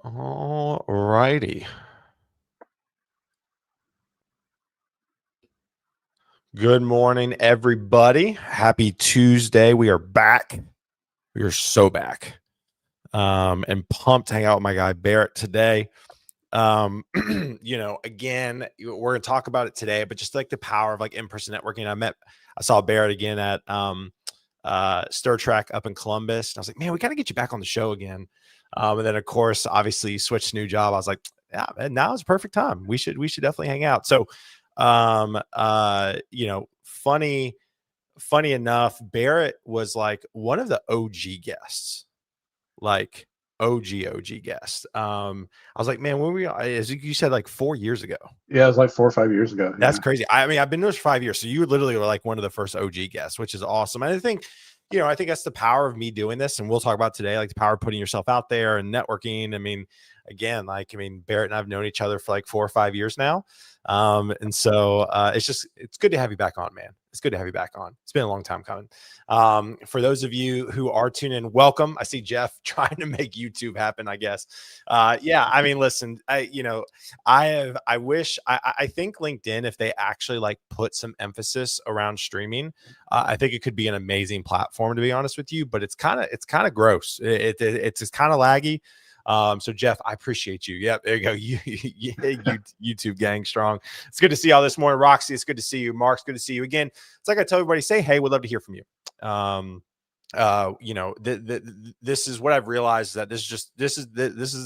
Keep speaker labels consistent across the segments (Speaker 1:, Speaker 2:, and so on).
Speaker 1: All righty. Good morning, everybody. Happy Tuesday. We are back. We are so back. And pumped to hang out with my guy Barrett today. Again, we're gonna talk about it today, but just like the power of like in-person networking. I saw Barrett again at Stir Track up in Columbus. And I was like, man, we gotta get you back on the show again. And then of course, obviously you switched to new job. I was like, yeah, man, now is a perfect time. We should definitely hang out. So funny enough, Barrett was like one of the OG guests, like OG guest. I was like, man, when as you said, like 4 years ago.
Speaker 2: Yeah, it was like 4 or 5 years ago.
Speaker 1: That's
Speaker 2: Yeah.
Speaker 1: crazy. I mean, I've been doing this for 5 years. So you literally were like one of the first OG guests, which is awesome. And I think that's the power of me doing this. And we'll talk about today, like the power of putting yourself out there and networking. I mean, again, Barrett and I've known each other for like 4 or 5 years now. It's good to have you back on, man. It's good to have you back on. It's been a long time coming. For those of you who are tuning in, welcome. I see Jeff trying to make YouTube happen, I guess. I mean, listen, I think LinkedIn, if they actually like put some emphasis around streaming, I think it could be an amazing platform, to be honest with you, but it's kind of gross. It's just kind of laggy. So Jeff, I appreciate you. Yep, there you go. You YouTube gang strong. It's good to see y'all this morning. Roxy, it's good to see you. Mark's good to see you again. It's like I tell everybody, say hey, we'd love to hear from you. This is what I've realized, that this is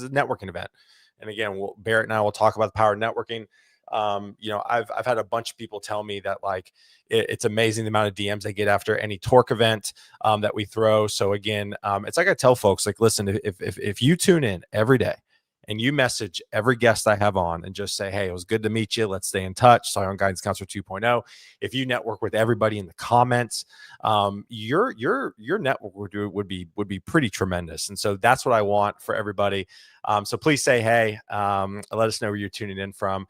Speaker 1: a networking event. And again, Barrett and I will talk about the power of networking. I've had a bunch of people tell me that like it's amazing the amount of DMs they get after any Torque event that we throw. So again, it's like I tell folks, like, listen, if you tune in every day and you message every guest I have on and just say, hey, it was good to meet you. Let's stay in touch. Sorry on Guidance Counselor 2.0. If you network with everybody in the comments, your network would be pretty tremendous. And so that's what I want for everybody. So please say hey, let us know where you're tuning in from.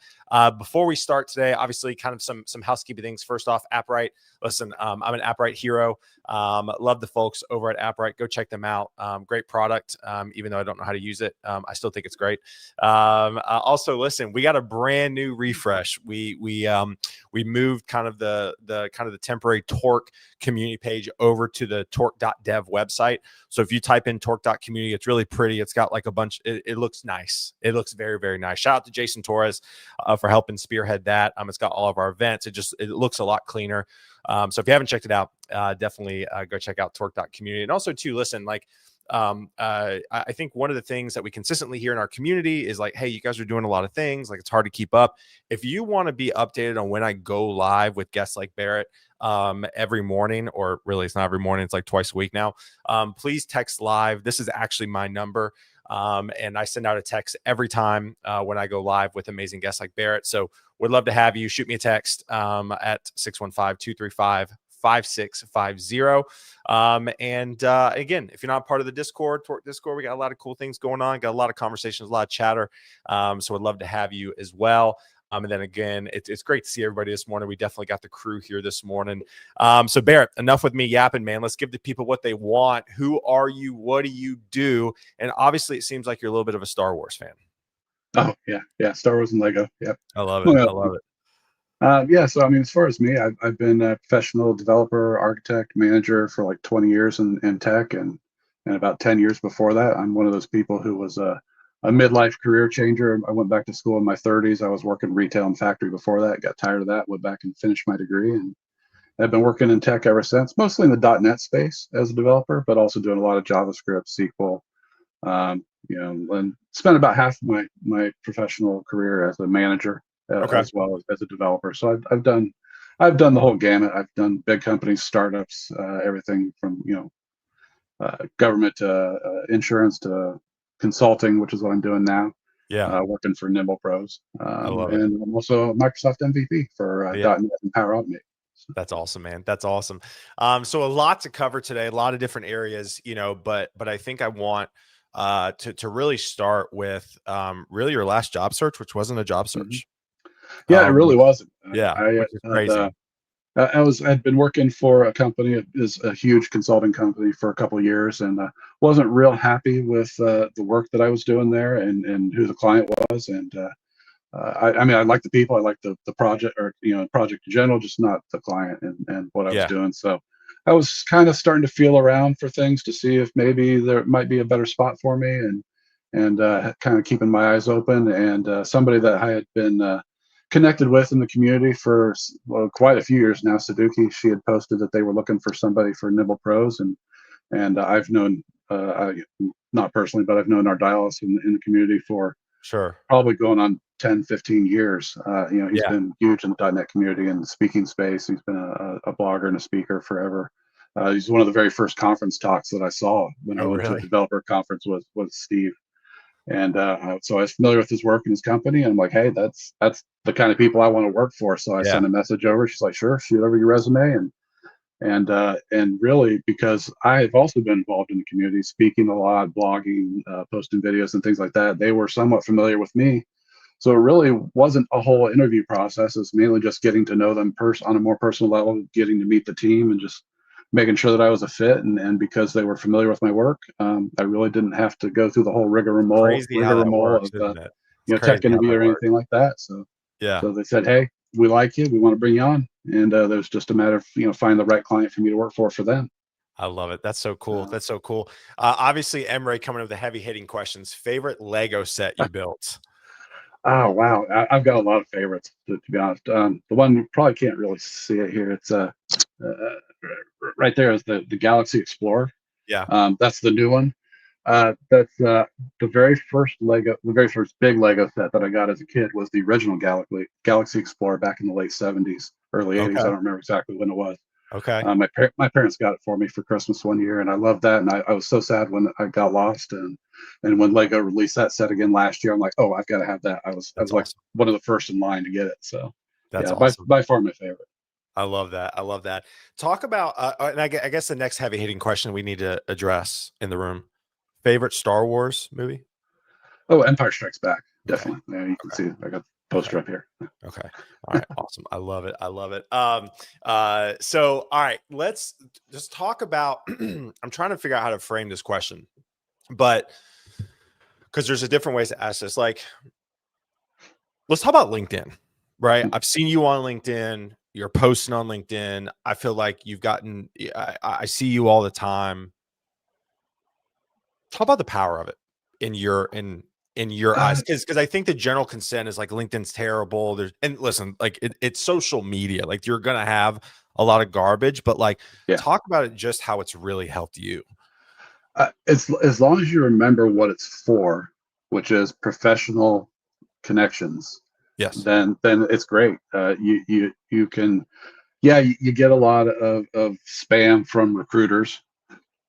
Speaker 1: Before we start today, obviously kind of some housekeeping things. First off, AppRight. Listen, I'm an AppRight hero. Love the folks over at AppRight. Go check them out. Great product. Even though I don't know how to use it, I still think it's great. Also, listen, we got a brand new refresh. We moved kind of the temporary Torque community page over to the torque.dev website. So if you type in torque.community, it's really pretty. It's got like a bunch. It looks nice. It looks very, very nice. Shout out to Jason Torres for helping spearhead that. It's got all of our events. It looks a lot cleaner. So if you haven't checked it out, definitely go check out torque.community. And also too, listen, like, I think one of the things that we consistently hear in our community is like, hey, you guys are doing a lot of things. Like, it's hard to keep up. If you want to be updated on when I go live with guests like Barrett, every morning, or really it's not every morning, it's like twice a week now, please text live. This is actually my number. And I send out a text every time when I go live with amazing guests like Barrett. So would love to have you. Shoot me a text at 615-235-5650. Again, if you're not part of the Discord, Torque Discord, we got a lot of cool things going on. Got a lot of conversations, a lot of chatter. So I'd love to have you as well. And then again, it's great to see everybody this morning. We definitely got the crew here this morning. So Barrett, enough with me yapping, man. Let's give the people what they want. Who are you? What do you do? And obviously, it seems like you're a little bit of a Star Wars fan.
Speaker 2: Oh yeah, Star Wars and Lego. Yep.
Speaker 1: I love it. I love it.
Speaker 2: Yeah. So I mean, as far as me, I've been a professional developer, architect, manager for like 20 years in tech, and about 10 years before that, I'm one of those people who was a midlife career changer. I went back to school in my 30s. I was working retail and factory before that. Got tired of that. Went back and finished my degree, and I've been working in tech ever since. Mostly in the .NET space as a developer, but also doing a lot of JavaScript, SQL. And spent about half of my professional career as a manager,
Speaker 1: Okay.
Speaker 2: as well as a developer. So I've done the whole gamut. I've done big companies, startups, everything from government to insurance to consulting, which is what I'm doing now.
Speaker 1: Yeah.
Speaker 2: Working for Nimble Pros,
Speaker 1: I love it.
Speaker 2: and I'm also a Microsoft MVP for
Speaker 1: Yeah.
Speaker 2: .NET and Power Automate. So.
Speaker 1: That's awesome, man. That's awesome. So a lot to cover today, a lot of different areas, but I think I want to really start with really your last job search, which wasn't a job search.
Speaker 2: Yeah, it really
Speaker 1: Which,
Speaker 2: wasn't.
Speaker 1: yeah,
Speaker 2: I
Speaker 1: which is crazy.
Speaker 2: I'd been working for a company, it is a huge consulting company for a couple of years, and wasn't real happy with the work that I was doing there and who the client was. And I mean, I like the people, I like the project, or project in general, just not the client and what I was
Speaker 1: Yeah,
Speaker 2: doing. So I was kind of starting to feel around for things to see if maybe there might be a better spot for me, and kind of keeping my eyes open. And somebody that I had been connected with in the community for quite a few years now, Saduki, she had posted that they were looking for somebody for Nibble Pros, and I've known, not personally, but I've known Ardiles in the community for
Speaker 1: sure.
Speaker 2: probably going on 10, 15 years. He's
Speaker 1: Yeah.
Speaker 2: been huge in the .NET community and the speaking space. He's been a blogger and a speaker forever. He's one of the very first conference talks that I saw when I
Speaker 1: Oh,
Speaker 2: went to a
Speaker 1: really?
Speaker 2: developer conference was Steve. And so I was familiar with his work and his company. And I'm like, hey, that's the kind of people I want to work for. So I
Speaker 1: Yeah.
Speaker 2: sent a message over. She's like, sure, shoot over your resume. And really, because I've also been involved in the community, speaking a lot, blogging, posting videos and things like that, they were somewhat familiar with me. So it really wasn't a whole interview process. It's mainly just getting to know them on a more personal level, getting to meet the team, and just making sure that I was a fit. And because they were familiar with my work, I really didn't have to go through the whole
Speaker 1: Crazy how that
Speaker 2: rigmarole
Speaker 1: works,
Speaker 2: of
Speaker 1: isn't it? It's
Speaker 2: tech
Speaker 1: crazy how
Speaker 2: interview
Speaker 1: that
Speaker 2: or
Speaker 1: works.
Speaker 2: anything like that. So
Speaker 1: Yeah.
Speaker 2: they said, hey, we like you, we want to bring you on, and there's just a matter of finding the right client for me to work for them.
Speaker 1: I love it. That's so cool.
Speaker 2: Uh,
Speaker 1: That's so cool. Obviously, Emre coming up with the heavy hitting questions. Favorite Lego set you built?
Speaker 2: oh wow, I've got a lot of favorites to be honest. The one you probably can't really see it here. It's uh right there is the Galaxy Explorer.
Speaker 1: Yeah.
Speaker 2: That's the new one. That's the very first the very first big Lego set that I got as a kid was the original Galaxy Explorer back in the late '70s, early '80s. I
Speaker 1: Okay.
Speaker 2: don't remember exactly when it was.
Speaker 1: Okay.
Speaker 2: My parents got it for me for Christmas one year, and I loved that. And I was so sad when I got lost, and when Lego released that set again last year, I'm like, oh, I've got to have that. I
Speaker 1: That's
Speaker 2: was like
Speaker 1: awesome.
Speaker 2: one of the first in line to get it. So
Speaker 1: That's
Speaker 2: yeah,
Speaker 1: awesome.
Speaker 2: by far my favorite.
Speaker 1: I love that. I love that. Talk about, and I guess the next heavy hitting question we need to address in the room. Favorite Star Wars movie?
Speaker 2: Oh, Empire Strikes Back,
Speaker 1: Okay.
Speaker 2: definitely. Yeah, you can
Speaker 1: Okay.
Speaker 2: see it. I got the
Speaker 1: Okay.
Speaker 2: poster up here.
Speaker 1: Okay. All right. Awesome. I love it. I love it. So all right, let's just talk about I'm trying to figure out how to frame this question, but because there's a different ways to ask this. Like, let's talk about LinkedIn, right? I've seen you on LinkedIn, you're posting on LinkedIn. I feel like you've gotten I see you all the time. Talk about the power of it in your eyes,
Speaker 2: Uh,
Speaker 1: because I think the general consent is like LinkedIn's terrible. There's and listen, like it's social media. Like you're gonna have a lot of garbage, but like
Speaker 2: yeah,
Speaker 1: talk about it just how it's really helped you.
Speaker 2: it's as long as you remember what it's for, which is professional connections,
Speaker 1: Yes.
Speaker 2: then it's great. You can, yeah, you get a lot of spam from recruiters,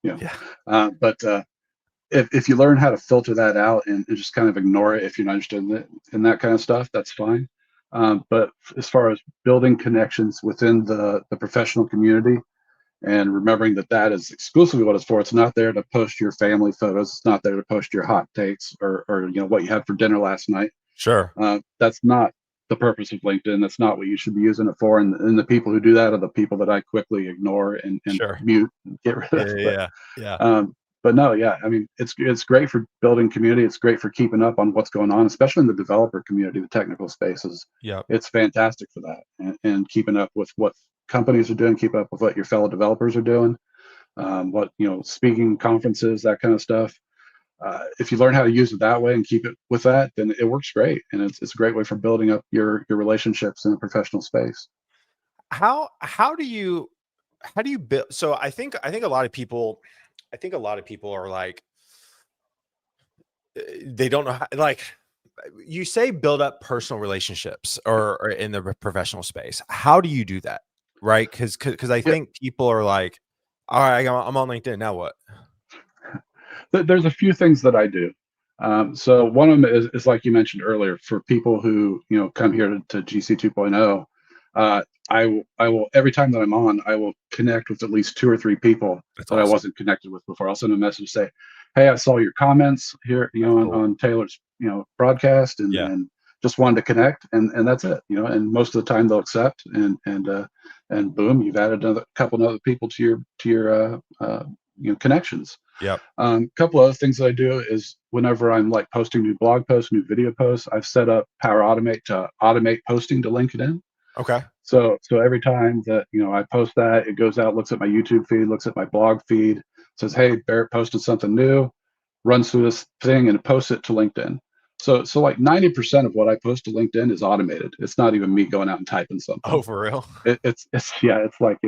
Speaker 2: you know,
Speaker 1: Yeah.
Speaker 2: but if you learn how to filter that out and just kind of ignore it if you're not interested in that kind of stuff, that's fine. But as far as building connections within the professional community and remembering that that is exclusively what it's for, it's not there to post your family photos. It's not there to post your hot takes or what you had for dinner last night.
Speaker 1: Sure.
Speaker 2: That's not the purpose of LinkedIn. That's not what you should be using it for. And the people who do that are the people that I quickly ignore and
Speaker 1: Sure.
Speaker 2: mute and get rid
Speaker 1: Yeah.
Speaker 2: of.
Speaker 1: Yeah. Yeah.
Speaker 2: Um, but no, yeah, I mean, it's great for building community. It's great for keeping up on what's going on, especially in the developer community, the technical spaces.
Speaker 1: Yeah.
Speaker 2: It's fantastic for that, and keeping up with what companies are doing, keep up with what your fellow developers are doing, what speaking conferences, that kind of stuff. If you learn how to use it that way and keep it with that, then it works great, and it's a great way for building up your relationships in a professional space.
Speaker 1: How do you build? So I think a lot of people are like they don't know how, like you say build up personal relationships or in the professional space. How do you do that? Right? Because I
Speaker 2: Yeah,
Speaker 1: think people are like, all right, I'm on LinkedIn. Now what?
Speaker 2: there's a few things that I do. So one of them is like you mentioned earlier, for people who come here to GC 2.0. I will every time that I'm on, I will connect with at least two or three people
Speaker 1: That's
Speaker 2: that I
Speaker 1: awesome.
Speaker 2: wasn't connected with before. I'll send a message, say, "Hey, I saw your comments here,
Speaker 1: That's
Speaker 2: on,
Speaker 1: cool.
Speaker 2: Taylor's broadcast,
Speaker 1: Yeah.
Speaker 2: and just wanted to connect," and that's it. And most of the time they'll accept, and boom, you've added another couple of other people to your connections.
Speaker 1: Yep.
Speaker 2: Couple other things that I do is whenever I'm like posting new blog posts, new video posts, I've set up Power Automate to automate posting to LinkedIn.
Speaker 1: Okay.
Speaker 2: So every time that I post that, it goes out, looks at my YouTube feed, looks at my blog feed, says, "Hey, Barrett posted something new," runs through this thing and posts it to LinkedIn. So like 90% of what I post to LinkedIn is automated. It's not even me going out and typing
Speaker 1: Oh,
Speaker 2: something.
Speaker 1: for real?
Speaker 2: It's yeah, it's like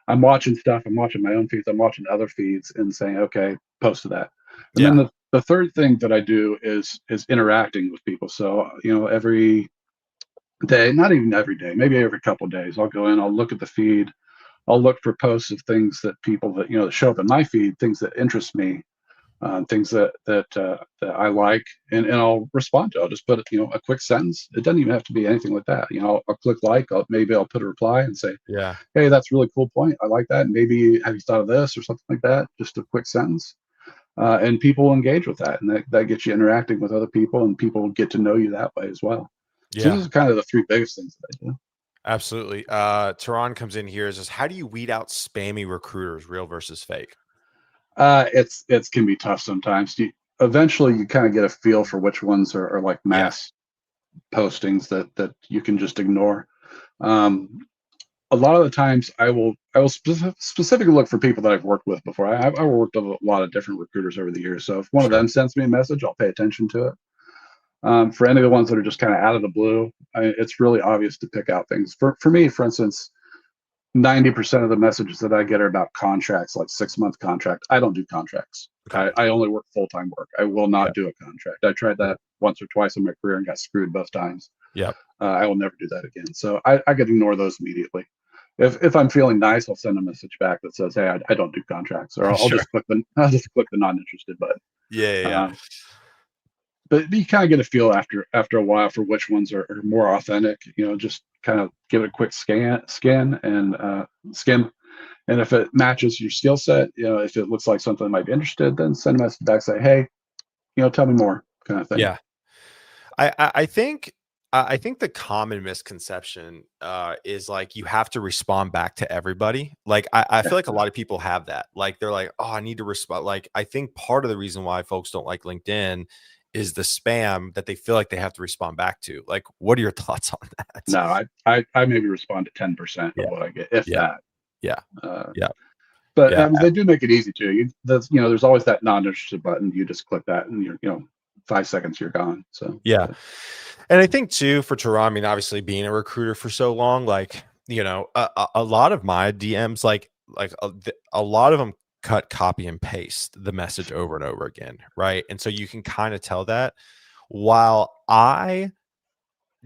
Speaker 2: I'm watching stuff, I'm watching my own feeds, I'm watching other feeds, and saying, okay, post to that. And then
Speaker 1: Yeah.
Speaker 2: the third thing that I do is interacting with people. So every day, not even every day, maybe every couple of days, I'll go in, I'll look at the feed, I'll look for posts of things that people that show up in my feed, things that interest me, things that I like, and I'll respond to. I'll just put a quick sentence. It doesn't even have to be anything like that. I'll click like. Maybe I'll put a reply and say,
Speaker 1: Yeah.
Speaker 2: "Hey, that's a really cool point. I like that. Maybe have you thought of this or something like that?" Just a quick sentence, and people will engage with that, and that gets you interacting with other people, and people get to know you that way as well. So
Speaker 1: Yeah.
Speaker 2: those are kind of the three biggest things that I do.
Speaker 1: Absolutely. Tehran comes in here and says, how do you weed out spammy recruiters, real versus fake?
Speaker 2: It's can be tough sometimes. Eventually you kind of get a feel for which ones are like
Speaker 1: Yeah.
Speaker 2: mass postings that you can just ignore. Um, a lot of the times I will specifically look for people that I've worked with before. I've worked with a lot of different recruiters over the years. So if one of
Speaker 1: Sure.
Speaker 2: them sends me a message, I'll pay attention to it. For any of the ones that are just kind of out of the blue, it's really obvious to pick out things. For me, for instance, 90% of the messages that I get are about contracts, like 6-month contract. I don't do contracts.
Speaker 1: Okay.
Speaker 2: I only work full-time work. I will
Speaker 1: Yep.
Speaker 2: not do a contract. I tried that once or twice in my career and got screwed both times.
Speaker 1: Yep.
Speaker 2: I will never do that again. So I could ignore those immediately. If I'm feeling nice, I'll send a message back that says, "Hey, I don't do contracts," or I'll
Speaker 1: Sure.
Speaker 2: just click the I'll just click the not interested button.
Speaker 1: Yeah. Yeah. Yeah.
Speaker 2: Um, but you kind of get a feel after a while for which ones are more authentic. Just kind of give it a quick scan and skim. And if it matches your skill set, if it looks like something that might be interested, then send a message back, say, "Hey, tell me more," kind of thing.
Speaker 1: Yeah. I think the common misconception is like you have to respond back to everybody. Like I
Speaker 2: Yeah.
Speaker 1: feel like a lot of people have that. Like they're like, oh, I need to respond. Like I think part of the reason why folks don't like LinkedIn is the spam that they feel like they have to respond back to. Like, what are your thoughts on that?
Speaker 2: No, I maybe respond to 10% of
Speaker 1: Yeah,
Speaker 2: what I get, if
Speaker 1: yeah,
Speaker 2: that.
Speaker 1: yeah,
Speaker 2: Uh,
Speaker 1: yeah,
Speaker 2: but
Speaker 1: yeah,
Speaker 2: they do make it easy too. There's always that not interested button. You just click that, and 5 seconds you're gone. So,
Speaker 1: yeah.
Speaker 2: but
Speaker 1: And I think too for Tehran, I mean, obviously being a recruiter for so long, like a lot of my DMs, a lot of them cut, copy, and paste the message over and over again, right? And so you can kind of tell that. While I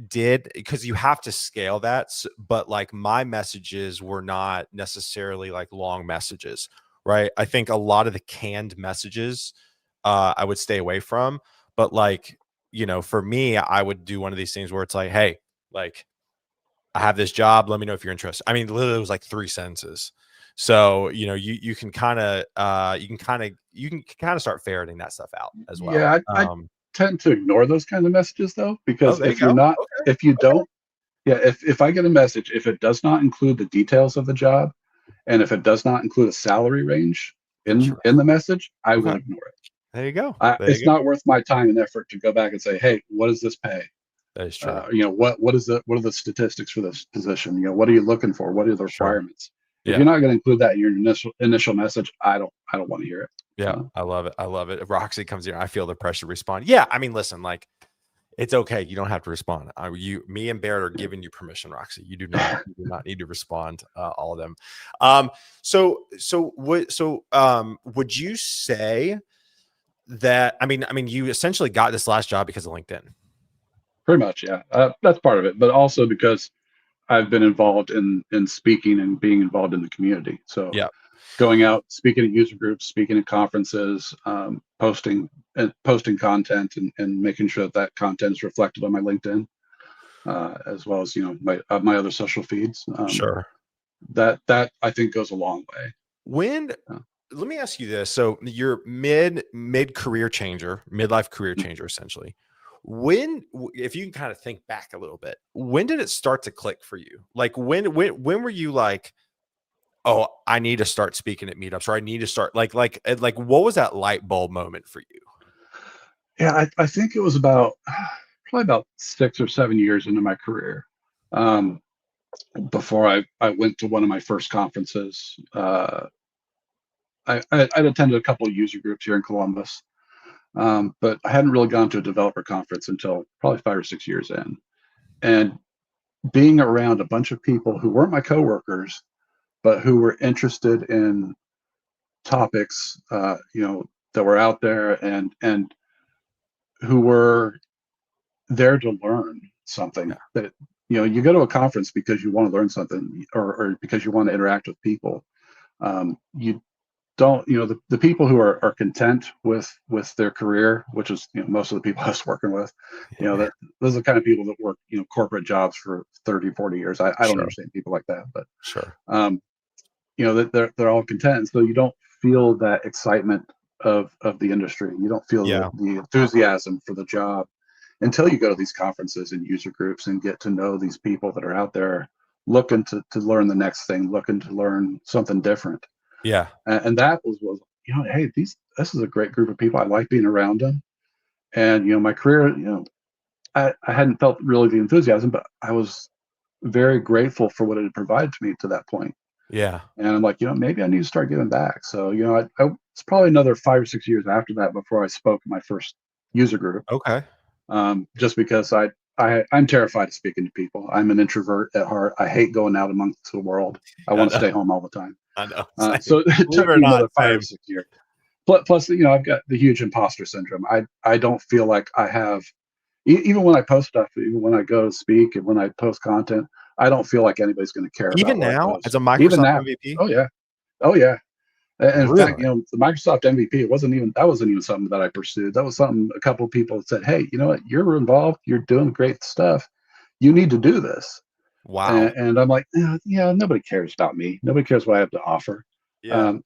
Speaker 1: did, because you have to scale that, but like my messages were not necessarily like long messages, right? I think a lot of the canned messages I would stay away from, but like for me, I would do one of these things where it's like, hey, like I have this job, let me know if you're interested. I mean, literally it was like 3 sentences. So you can kind of start ferreting that stuff out as well.
Speaker 2: yeah, I tend to ignore those kinds of messages though,
Speaker 1: Oh,
Speaker 2: because
Speaker 1: there you go. Okay.
Speaker 2: if you
Speaker 1: Okay.
Speaker 2: don't, yeah, if I get a message, if it does not include the details of the job, and if it does not include a salary range in the
Speaker 1: Interesting.
Speaker 2: message, I will
Speaker 1: Okay.
Speaker 2: ignore it.
Speaker 1: There you go. There
Speaker 2: It's
Speaker 1: you go.
Speaker 2: not worth my time and effort to go back and say, "Hey, what does this pay?
Speaker 1: That is true.
Speaker 2: What are the statistics for this position? What are you looking for? What are the
Speaker 1: Sure.
Speaker 2: requirements?" If
Speaker 1: Yeah.
Speaker 2: you're not going to include that in your initial message, I don't want to hear it.
Speaker 1: Yeah.
Speaker 2: So
Speaker 1: I love it. I love it. If Roxy comes here, I feel the pressure to respond. Yeah. I mean, listen, like it's okay. You don't have to respond. Me and Barrett are giving you permission, Roxy. You do not need to respond. All of them. Would you say that? I mean, you essentially got this last job because of LinkedIn.
Speaker 2: pretty much, yeah, that's part of it, but also because I've been involved in speaking and being involved in the community. So
Speaker 1: Yeah.
Speaker 2: going out, speaking at user groups, speaking at conferences, posting content, and making sure that that content is reflected on my LinkedIn, as well as my other social feeds.
Speaker 1: Sure.
Speaker 2: That I think goes a long way.
Speaker 1: When
Speaker 2: Uh,
Speaker 1: Let me ask you this. So you're mid career changer, midlife career
Speaker 2: mm.
Speaker 1: changer, essentially. If you can kind of think back a little bit, when did it start to click for you? Like when were you like, oh, I need to start speaking at meetups, or I need to start like what was that light bulb moment for you?
Speaker 2: Yeah, I think it was about probably about 6 or 7 years into my career. Um, Before I went to one of my first conferences. I'd attended a couple of user groups here in Columbus, but I hadn't really gone to a developer conference until probably 5 or 6 years in. And being around a bunch of people who weren't my coworkers, but who were interested in topics, that were out there, and who were there to learn something.
Speaker 1: Yeah.
Speaker 2: That you go to a conference because you want to learn something, or because you want to interact with people. You don't the people who are content with their career, which is most of the people I was working with,
Speaker 1: Yeah.
Speaker 2: that those are the kind of people that work corporate jobs for 30, 40 years. I don't
Speaker 1: Sure.
Speaker 2: understand people like that, but
Speaker 1: Sure.
Speaker 2: um that they're all content, so you don't feel that excitement of the industry. You don't feel
Speaker 1: Yeah.
Speaker 2: the enthusiasm for the job until you go to these conferences and user groups and get to know these people that are out there looking to learn the next thing, looking to learn something different.
Speaker 1: Yeah.
Speaker 2: And that was hey, this is a great group of people. I like being around them. And my career, I hadn't felt really the enthusiasm, but I was very grateful for what it had provided to me to that point.
Speaker 1: Yeah.
Speaker 2: And I'm like, maybe I need to start giving back. So it's probably another 5 or 6 years after that before I spoke in my first user group.
Speaker 1: Okay.
Speaker 2: Just because I'm terrified of speaking to people. I'm an introvert at heart. I hate going out amongst the world. I
Speaker 1: I
Speaker 2: want to
Speaker 1: know.
Speaker 2: stay home all the time.
Speaker 1: I know. Same.
Speaker 2: So it
Speaker 1: Believe it
Speaker 2: took
Speaker 1: or
Speaker 2: me
Speaker 1: not,
Speaker 2: another five or
Speaker 1: same.
Speaker 2: 6 years. Plus, I've got the huge imposter syndrome. I don't feel like I have, even when I post stuff, even when I go to speak and when I post content, I don't feel like anybody's going to care about
Speaker 1: Even
Speaker 2: what I
Speaker 1: now, as
Speaker 2: post.
Speaker 1: a
Speaker 2: Even
Speaker 1: Microsoft
Speaker 2: now.
Speaker 1: MVP?
Speaker 2: Oh yeah. Oh yeah. And in fact,
Speaker 1: Really?
Speaker 2: the Microsoft MVP, that wasn't even something that I pursued. That was something a couple of people said, hey, you know what? You're involved. You're doing great stuff. You need to do this.
Speaker 1: Wow.
Speaker 2: And I'm like, yeah, nobody cares about me. Nobody cares what I have to offer.
Speaker 1: Yeah.
Speaker 2: Um,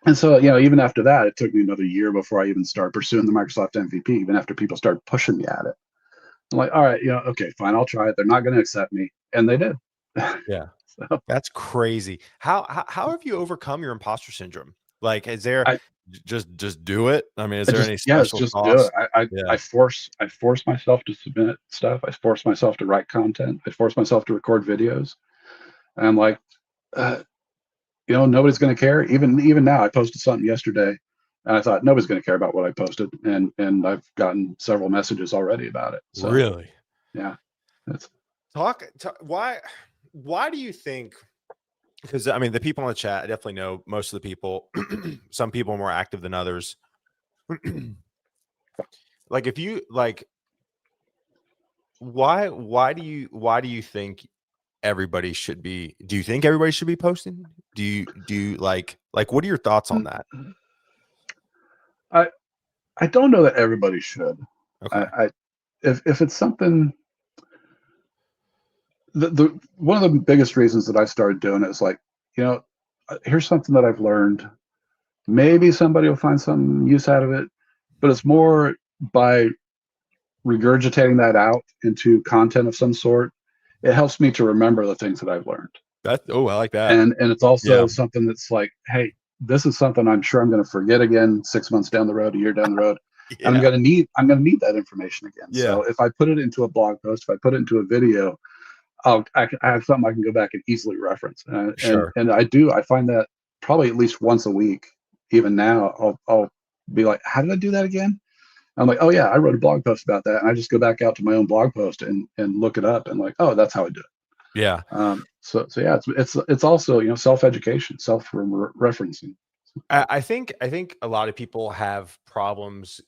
Speaker 2: and so, even after that, it took me another year before I even started pursuing the Microsoft MVP, even after people started pushing me at it. I'm like, all right, okay, fine, I'll try it. They're not going to accept me. And they did.
Speaker 1: Yeah.
Speaker 2: So
Speaker 1: That's crazy. How have you overcome your imposter syndrome? Like, is there
Speaker 2: I,
Speaker 1: just do it? I mean, is
Speaker 2: I
Speaker 1: there
Speaker 2: just,
Speaker 1: any
Speaker 2: yeah, it's
Speaker 1: special
Speaker 2: just do
Speaker 1: sauce?
Speaker 2: it. I
Speaker 1: Yeah.
Speaker 2: force myself to submit stuff. I force myself to write content. I force myself to record videos. And I'm like, uh, nobody's going to care. Even now, I posted something yesterday, and I thought nobody's going to care about what I posted, and I've gotten several messages already about it. So
Speaker 1: Really?
Speaker 2: yeah, that's
Speaker 1: Why do you think, because I mean the people in the chat, I definitely know most of the people, some people are more active than others. Like if you like why do you think everybody should be, do you think everybody should be posting? Do you like what are your thoughts on that?
Speaker 2: I I don't know that everybody should.
Speaker 1: Okay.
Speaker 2: I if it's something, the one of the biggest reasons that I started doing it is like, here's something that I've learned. Maybe somebody will find some use out of it, but it's more by regurgitating that out into content of some sort. It helps me to remember the things that I've learned.
Speaker 1: I like that.
Speaker 2: And it's also
Speaker 1: Yeah.
Speaker 2: something that's like, hey, this is something I'm sure I'm going to forget again 6 months down the road, a year down the road. And
Speaker 1: Yeah.
Speaker 2: I'm going to need that information again.
Speaker 1: Yeah.
Speaker 2: So if I put it into a blog post, if I put it into a video, I have something I can go back and easily reference.
Speaker 1: Sure.
Speaker 2: And I find that probably at least once a week. Even now, I'll be like, how did I do that again? I'm like, oh yeah, I wrote a blog post about that, and I just go back out to my own blog post and look it up, and like, oh, that's how I do it.
Speaker 1: Yeah.
Speaker 2: So yeah, it's also self education, self referencing.
Speaker 1: I think a lot of people have problems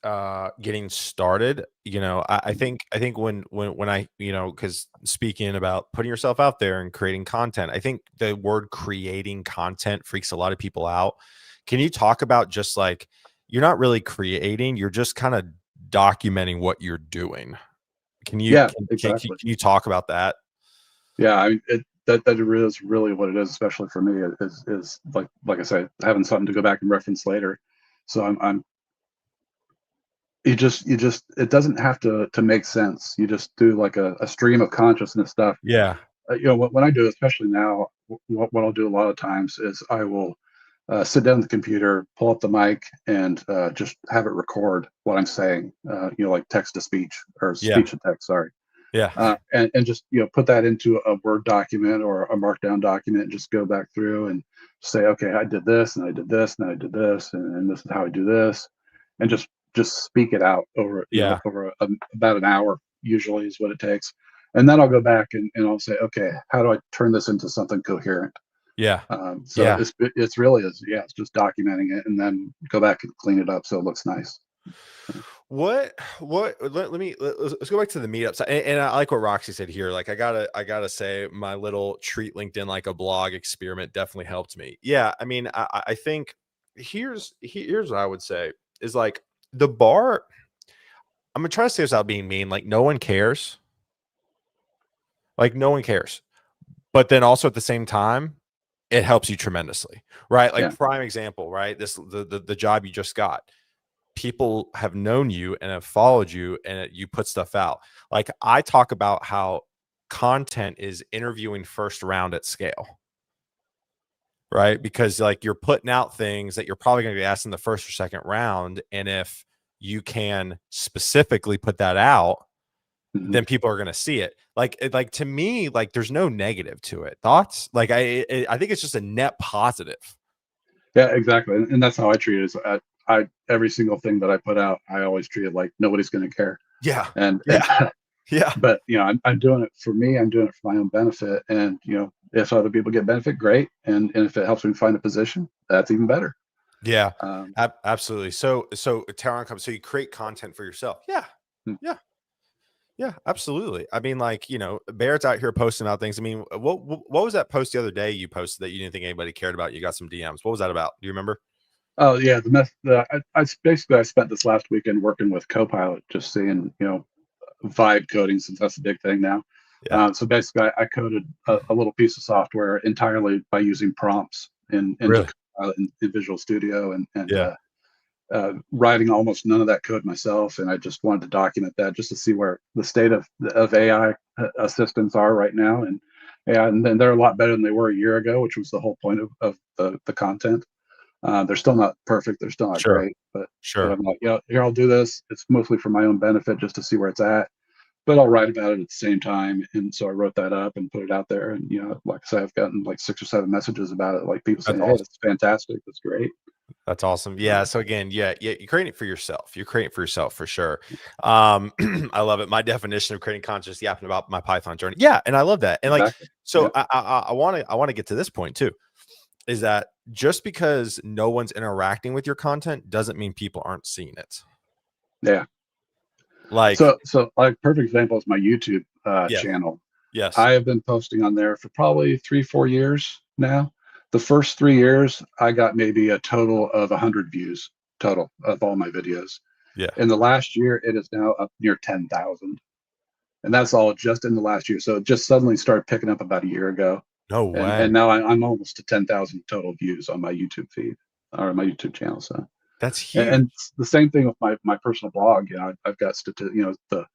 Speaker 1: getting started. I think when I, because speaking about putting yourself out there and creating content, I think the word creating content freaks a lot of people out. Can you talk about just like you're not really creating, you're just kind of documenting what you're doing. Can you
Speaker 2: Yeah,
Speaker 1: can
Speaker 2: exactly.
Speaker 1: you talk about that?
Speaker 2: Yeah, I mean, that is really what it is, especially for me. Is like I said, having something to go back and reference later. So I'm you just it doesn't have to make sense. You just do like a stream of consciousness stuff.
Speaker 1: Yeah.
Speaker 2: When I do, especially now, what I'll do a lot of times is I will sit down at the computer, pull up the mic, and just have it record what I'm saying. Like text to speech or
Speaker 1: Yeah.
Speaker 2: speech to text. Sorry.
Speaker 1: Yeah.
Speaker 2: And just put that into a Word document or a Markdown document, and just go back through and say, okay, I did this and I did this and I did this and this is how I do this, and just speak it out over
Speaker 1: Yeah.
Speaker 2: about an hour usually is what it takes, and then I'll go back and I'll say, okay, how do I turn this into something coherent?
Speaker 1: Yeah.
Speaker 2: So
Speaker 1: Yeah.
Speaker 2: it's really is yeah, it's just documenting it and then go back and clean it up so it looks nice.
Speaker 1: Let's go back to the meetups. And I like what Roxy said here. Like I gotta say my little treat LinkedIn like a blog experiment definitely helped me. Yeah. I mean, I think here's what I would say is like the bar. I'm gonna try to say this without being mean. Like no one cares. Like no one cares. But then also at the same time, it helps you tremendously. Right.
Speaker 2: Yeah.
Speaker 1: Like prime example, right? The job you just got, people have known you and have followed you and you put stuff out. Like I talk about how content is interviewing first round at scale, right? Because like you're putting out things that you're probably going to be asked in the first or second round. And if you can specifically put that out,
Speaker 2: Mhm.
Speaker 1: then people are going to see it. Like to me, like there's no negative to it. Thoughts? Like I think it's just a net positive.
Speaker 2: Yeah, exactly, and that's how I treat it. Is I every single thing that I put out, I always treat it like nobody's going to care.
Speaker 1: Yeah.
Speaker 2: And
Speaker 1: Yeah. Yeah.
Speaker 2: but I'm doing it for me. I'm doing it for my own benefit, and if other people get benefit, great, and if it helps me find a position, that's even better.
Speaker 1: Yeah,
Speaker 2: Um,
Speaker 1: absolutely. So Taron comes. So you create content for yourself. Yeah,
Speaker 2: hmm.
Speaker 1: yeah, yeah, absolutely. I mean, like Barrett's out here posting about things. I mean, what was that post the other day you posted that you didn't think anybody cared about? You got some DMs. What was that about? Do you remember?
Speaker 2: Oh yeah, I basically I spent this last weekend working with Copilot, just seeing vibe coding since that's a big thing now.
Speaker 1: Yeah,
Speaker 2: So basically, I coded a little piece of software entirely by using prompts into
Speaker 1: really.
Speaker 2: Copilot in Visual Studio and
Speaker 1: Yeah,
Speaker 2: writing almost none of that code myself. And I just wanted to document that just to see where the state of AI assistants are right now. And yeah, and then they're a lot better than they were a year ago, which was the whole point of the content. They're still not perfect. They're still not
Speaker 1: sure,
Speaker 2: great, but
Speaker 1: sure.
Speaker 2: I'm like, yeah, here I'll do this. It's mostly for my own benefit, just to see where it's at. But I'll write about it at the same time. And so I wrote that up and put it out there. And like I said, I've gotten like 6 or 7 messages about it, like people
Speaker 1: That's
Speaker 2: saying, "Hey,
Speaker 1: awesome.
Speaker 2: that's fantastic. That's great."
Speaker 1: That's awesome. Yeah.
Speaker 2: Um,
Speaker 1: So again, yeah, you're creating it for yourself. You're creating it for yourself for sure. I love it. My definition of creating content is yapping about my Python journey. Yeah, and I love that. And like,
Speaker 2: exactly.
Speaker 1: so
Speaker 2: Yeah.
Speaker 1: I want to get to this point too. Is that just because no one's interacting with your content doesn't mean people aren't seeing it.
Speaker 2: Yeah.
Speaker 1: Like,
Speaker 2: So like perfect example is my YouTube
Speaker 1: yes,
Speaker 2: channel.
Speaker 1: yes,
Speaker 2: I have been posting on there for probably 3, 4 years now. The first 3 years, I got maybe a total of 100 views total of all my videos.
Speaker 1: yeah,
Speaker 2: In the last year, it is now up near 10,000, and that's all just in the last year. So it just suddenly started picking up about a year ago,
Speaker 1: no
Speaker 2: and
Speaker 1: way.
Speaker 2: now I'm almost to 10,000 total views on my YouTube feed or my YouTube channel. So
Speaker 1: That's
Speaker 2: and
Speaker 1: huge.
Speaker 2: the same thing with my personal blog. I've got the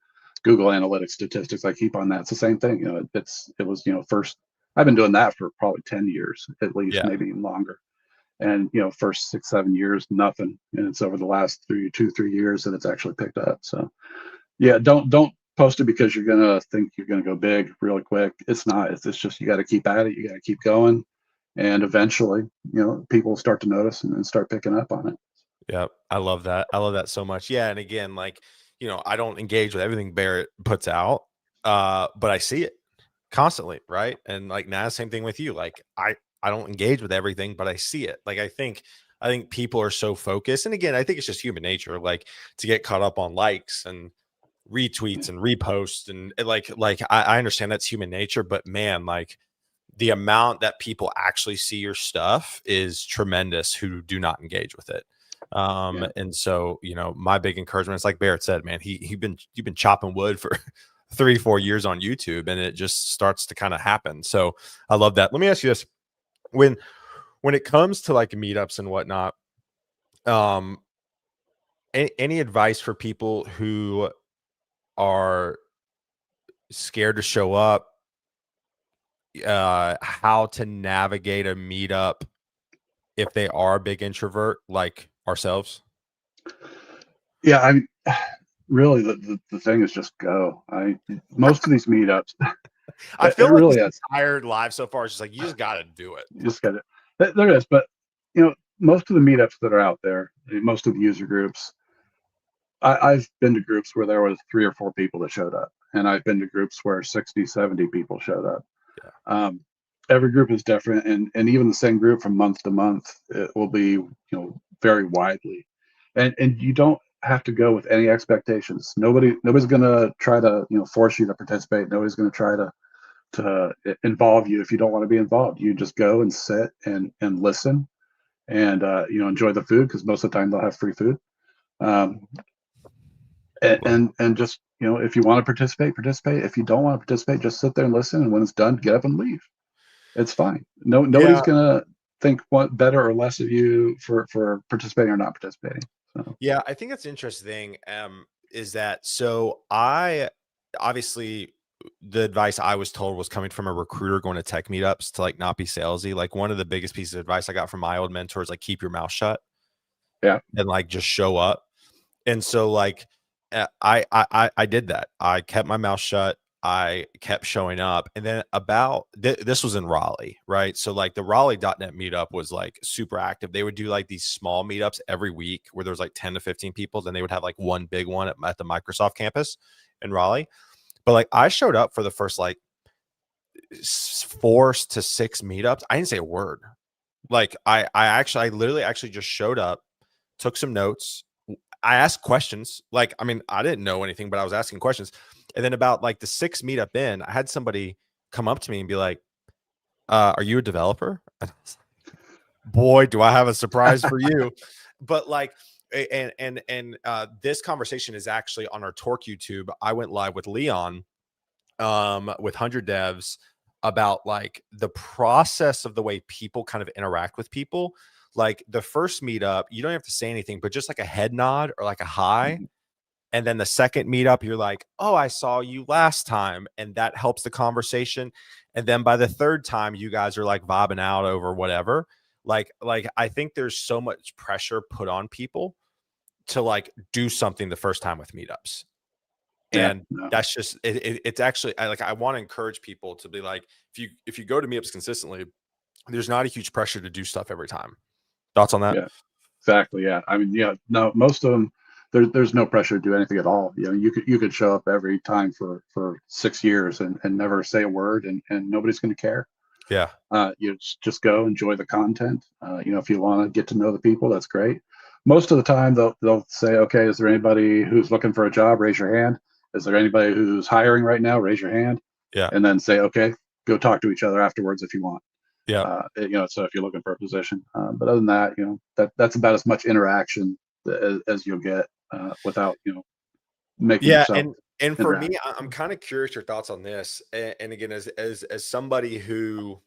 Speaker 2: Google Analytics statistics. I keep on that. It's the same thing. It was first. I've been doing that for probably 10 years at least,
Speaker 1: Yeah,
Speaker 2: maybe even longer. And first 6, 7 years, nothing. And it's over the last 3 years that it's actually picked up. So yeah, don't post it because you're gonna think you're gonna go big really quick. It's not. It's just you got to keep at it. You got to keep going, and eventually, people will start to notice and start picking up on it.
Speaker 1: yeah. I love that. I love that so much. Yeah, and again, like I don't engage with everything Barrett puts out, but I see it constantly, right? And like now, same thing with you. Like I don't engage with everything, but I see it. Like I think people are so focused, and again, I think it's just human nature, like to get caught up on likes and
Speaker 2: Yeah,
Speaker 1: retweets and reposts, and like I understand that's human nature, but man, like the amount that people actually see your stuff is tremendous who do not engage with it.
Speaker 2: yeah,
Speaker 1: And so my big encouragement is like Barrett said, man, you've been chopping wood for 3 4 years on YouTube, and it just starts to kind of happen. So I love that. Let me ask you this: when it comes to like meetups and whatnot, um Any advice for people who are scared to show up, how to navigate a meetup if they are a big introvert like ourselves?
Speaker 2: Yeah, I mean, really, the thing is just go. Most of these meetups,
Speaker 1: I
Speaker 2: it
Speaker 1: feel like this
Speaker 2: really is.
Speaker 1: entire live so far is just like, you just gotta do it.
Speaker 2: You just got to. There is, but most of the meetups that are out there, most of the user groups, I've been to groups where there was 3 or 4 people that showed up, and I've been to groups where 60, 70 people showed up.
Speaker 1: Yeah.
Speaker 2: Every group is different, and even the same group from month to month, it will be very widely, and you don't have to go with any expectations. Nobody's going to try to force you to participate. Nobody's going to try to involve you if you don't want to be involved. You just go and sit and listen, and enjoy the food, because most of the time they'll have free food. Um, and just if you want to participate. If you don't want to participate, just sit there and listen, and when it's done, get up and leave. It's fine. Nobody's
Speaker 1: Yeah.
Speaker 2: gonna think what better or less of you for participating or not participating. So
Speaker 1: Yeah, I think that's interesting. Is that so? I obviously the advice I was told was coming from a recruiter going to tech meetups to like not be salesy. Like one of the biggest pieces of advice I got from my old mentors, like keep your mouth shut
Speaker 2: yeah,
Speaker 1: and like just show up. And so like I did that. I kept my mouth shut. I kept showing up. And then about this was in Raleigh, right? So like the Raleigh.net meetup was like super active. They would do like these small meetups every week where there was like 10 to 15 people. Then they would have like one big one at the Microsoft campus in Raleigh. But like I showed up for the first like 4 to 6 meetups. I didn't say a word. Like I literally actually just showed up, took some notes. I asked questions. Like, I mean, I didn't know anything, but I was asking questions. And then about like the 6th meetup in, I had somebody come up to me and be like, are you a developer? And I was like, boy, do I have a surprise for you. But like, and this conversation is actually on our Torque YouTube. I went live with Leon with 100 devs about like the process of the way people kind of interact with people. Like the first meetup, you don't have to say anything, but just like a head nod or like a hi. And then the second meetup, you're like, oh, I saw you last time. And that helps the conversation. And then by the third time, you guys are like vibing out over whatever. Like I think there's so much pressure put on people to like do something the first time with meetups.
Speaker 2: yeah,
Speaker 1: And
Speaker 2: no,
Speaker 1: that's just it's actually I want to encourage people to be like, if you go to meetups consistently, there's not a huge pressure to do stuff every time. Thoughts on that?
Speaker 2: yeah, exactly. Yeah, I mean, yeah, no, most of them. There's no pressure to do anything at all. You could show up every time for 6 years and never say a word, and nobody's going to care.
Speaker 1: Yeah.
Speaker 2: You just go enjoy the content. If you want to get to know the people, that's great. Most of the time, they'll say, "Okay, is there anybody who's looking for a job? Raise your hand. Is there anybody who's hiring right now? Raise your hand."
Speaker 1: Yeah.
Speaker 2: And then say, "Okay, go talk to each other afterwards if you want."
Speaker 1: Yeah.
Speaker 2: So if you're looking for a position, but other than that, that's about as much interaction as you'll get without making
Speaker 1: Yeah.
Speaker 2: yourself
Speaker 1: And for me,
Speaker 2: interact.
Speaker 1: I'm kind of curious your thoughts on this. And again, as somebody who,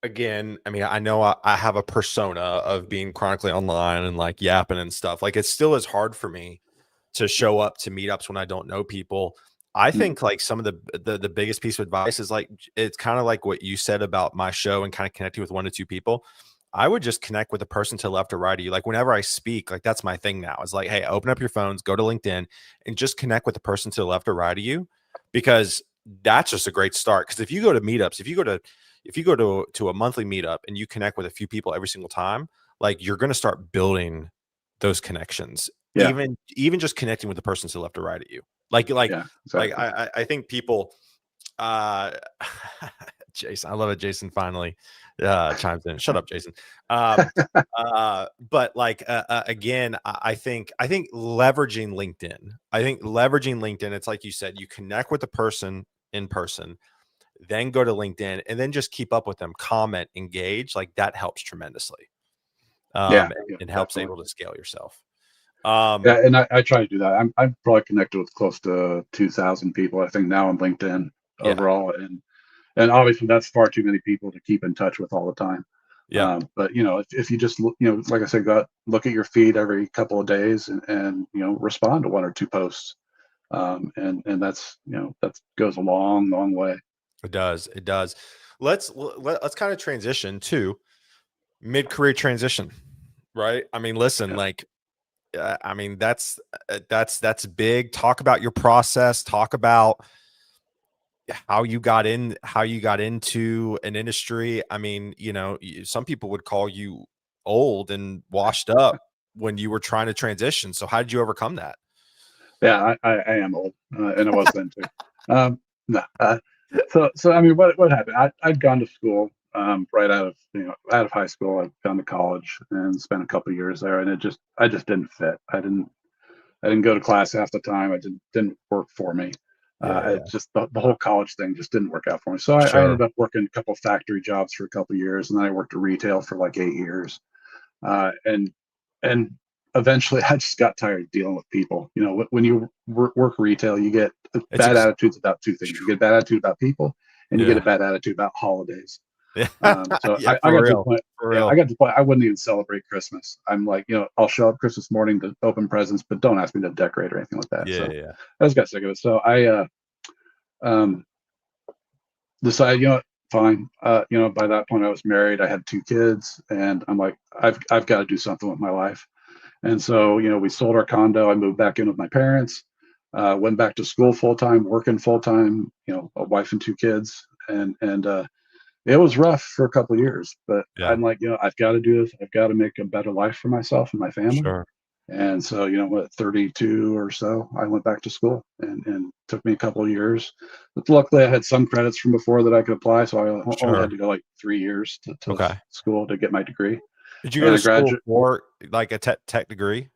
Speaker 1: again, I mean, I know I have a persona of being chronically online and like yapping and stuff. Like it still is hard for me to show up to meetups when I don't know people. I
Speaker 2: Mm,
Speaker 1: think like some of the biggest piece of advice is like it's kind of like what you said about my show and kind of connecting with 1 to 2 people. I would just connect with the person to the left or right of you. Like whenever I speak, like that's my thing now. It's like, hey, open up your phones, go to LinkedIn, and just connect with the person to the left or right of you, because that's just a great start. Because if you go to meetups, if you go to a monthly meetup and you connect with a few people every single time, like you're going to start building those connections,
Speaker 2: yeah,
Speaker 1: even just connecting with the person to the left or right of you. Like
Speaker 2: yeah,
Speaker 1: like
Speaker 2: exactly.
Speaker 1: I think people uh Jason, I love it. Jason finally chimes in. Shut up, Jason. Um but like again, I think leveraging LinkedIn. I think leveraging LinkedIn, it's like you said, you connect with the person in person, then go to LinkedIn and then just keep up with them, comment, engage. Like that helps tremendously.
Speaker 2: Yeah,
Speaker 1: And,
Speaker 2: yeah,
Speaker 1: and helps
Speaker 2: definitely.
Speaker 1: able to scale yourself. Um
Speaker 2: Yeah, and I try to do that. I'm probably connected with close to 2,000 people, I think, now on LinkedIn
Speaker 1: yeah.
Speaker 2: overall, and obviously that's far too many people to keep in touch with all the time.
Speaker 1: Yep.
Speaker 2: But if you just look, like I said, go out, look at your feed every couple of days, and respond to one or two posts, and that's that goes a long, long way.
Speaker 1: It does. It does. Let's kind of transition to mid-career transition, right? I mean, listen,
Speaker 2: Yeah,
Speaker 1: like, I mean, that's big. Talk about your process. Talk about how you got into an industry. I mean, some people would call you old and washed up when you were trying to transition. So how did you overcome that?
Speaker 2: yeah, I am old, and I was then too. No, so I mean, what happened? I'd gone to school right out of high school. I'd gone to college and spent a couple of years there, and I just didn't fit. I didn't go to class half the time. I didn't work for me. It
Speaker 1: Yeah,
Speaker 2: just the whole college thing just didn't work out for me. So I
Speaker 1: sure.
Speaker 2: ended up working a couple of factory jobs for a couple of years, and then I worked at retail for like 8 years. And eventually, I just got tired of dealing with people. When you work retail, you get
Speaker 1: It's
Speaker 2: bad attitudes about two things. You get a bad attitude about people, and you get a
Speaker 1: yeah.
Speaker 2: bad attitude about holidays.
Speaker 1: Yeah.
Speaker 2: So
Speaker 1: Yeah,
Speaker 2: I
Speaker 1: for
Speaker 2: got to the
Speaker 1: real.
Speaker 2: point.
Speaker 1: For
Speaker 2: Yeah, I
Speaker 1: real.
Speaker 2: got to the point. I wouldn't even celebrate Christmas. I'm like, I'll show up Christmas morning to open presents, but don't ask me to decorate or anything like that.
Speaker 1: Yeah,
Speaker 2: So
Speaker 1: yeah.
Speaker 2: I just got sick of it. So I um, decided, fine. By that point, I was married. I had two kids, and I'm like, I've got to do something with my life. And so, we sold our condo. I moved back in with my parents. Went back to school full time, working full time. A wife and two kids, and it was rough for a couple of years, but
Speaker 1: Yeah,
Speaker 2: I'm like, I've got to do this. I've got to make a better life for myself and my family.
Speaker 1: sure.
Speaker 2: And so, at 32 or so, I went back to school, and took me a couple of years. But luckily, I had some credits from before that I could apply. So I only had
Speaker 1: Sure.
Speaker 2: to go like 3 years to
Speaker 1: Okay.
Speaker 2: school to get my degree.
Speaker 1: Did you go
Speaker 2: And
Speaker 1: to
Speaker 2: I
Speaker 1: school
Speaker 2: graduated.
Speaker 1: for like a tech degree?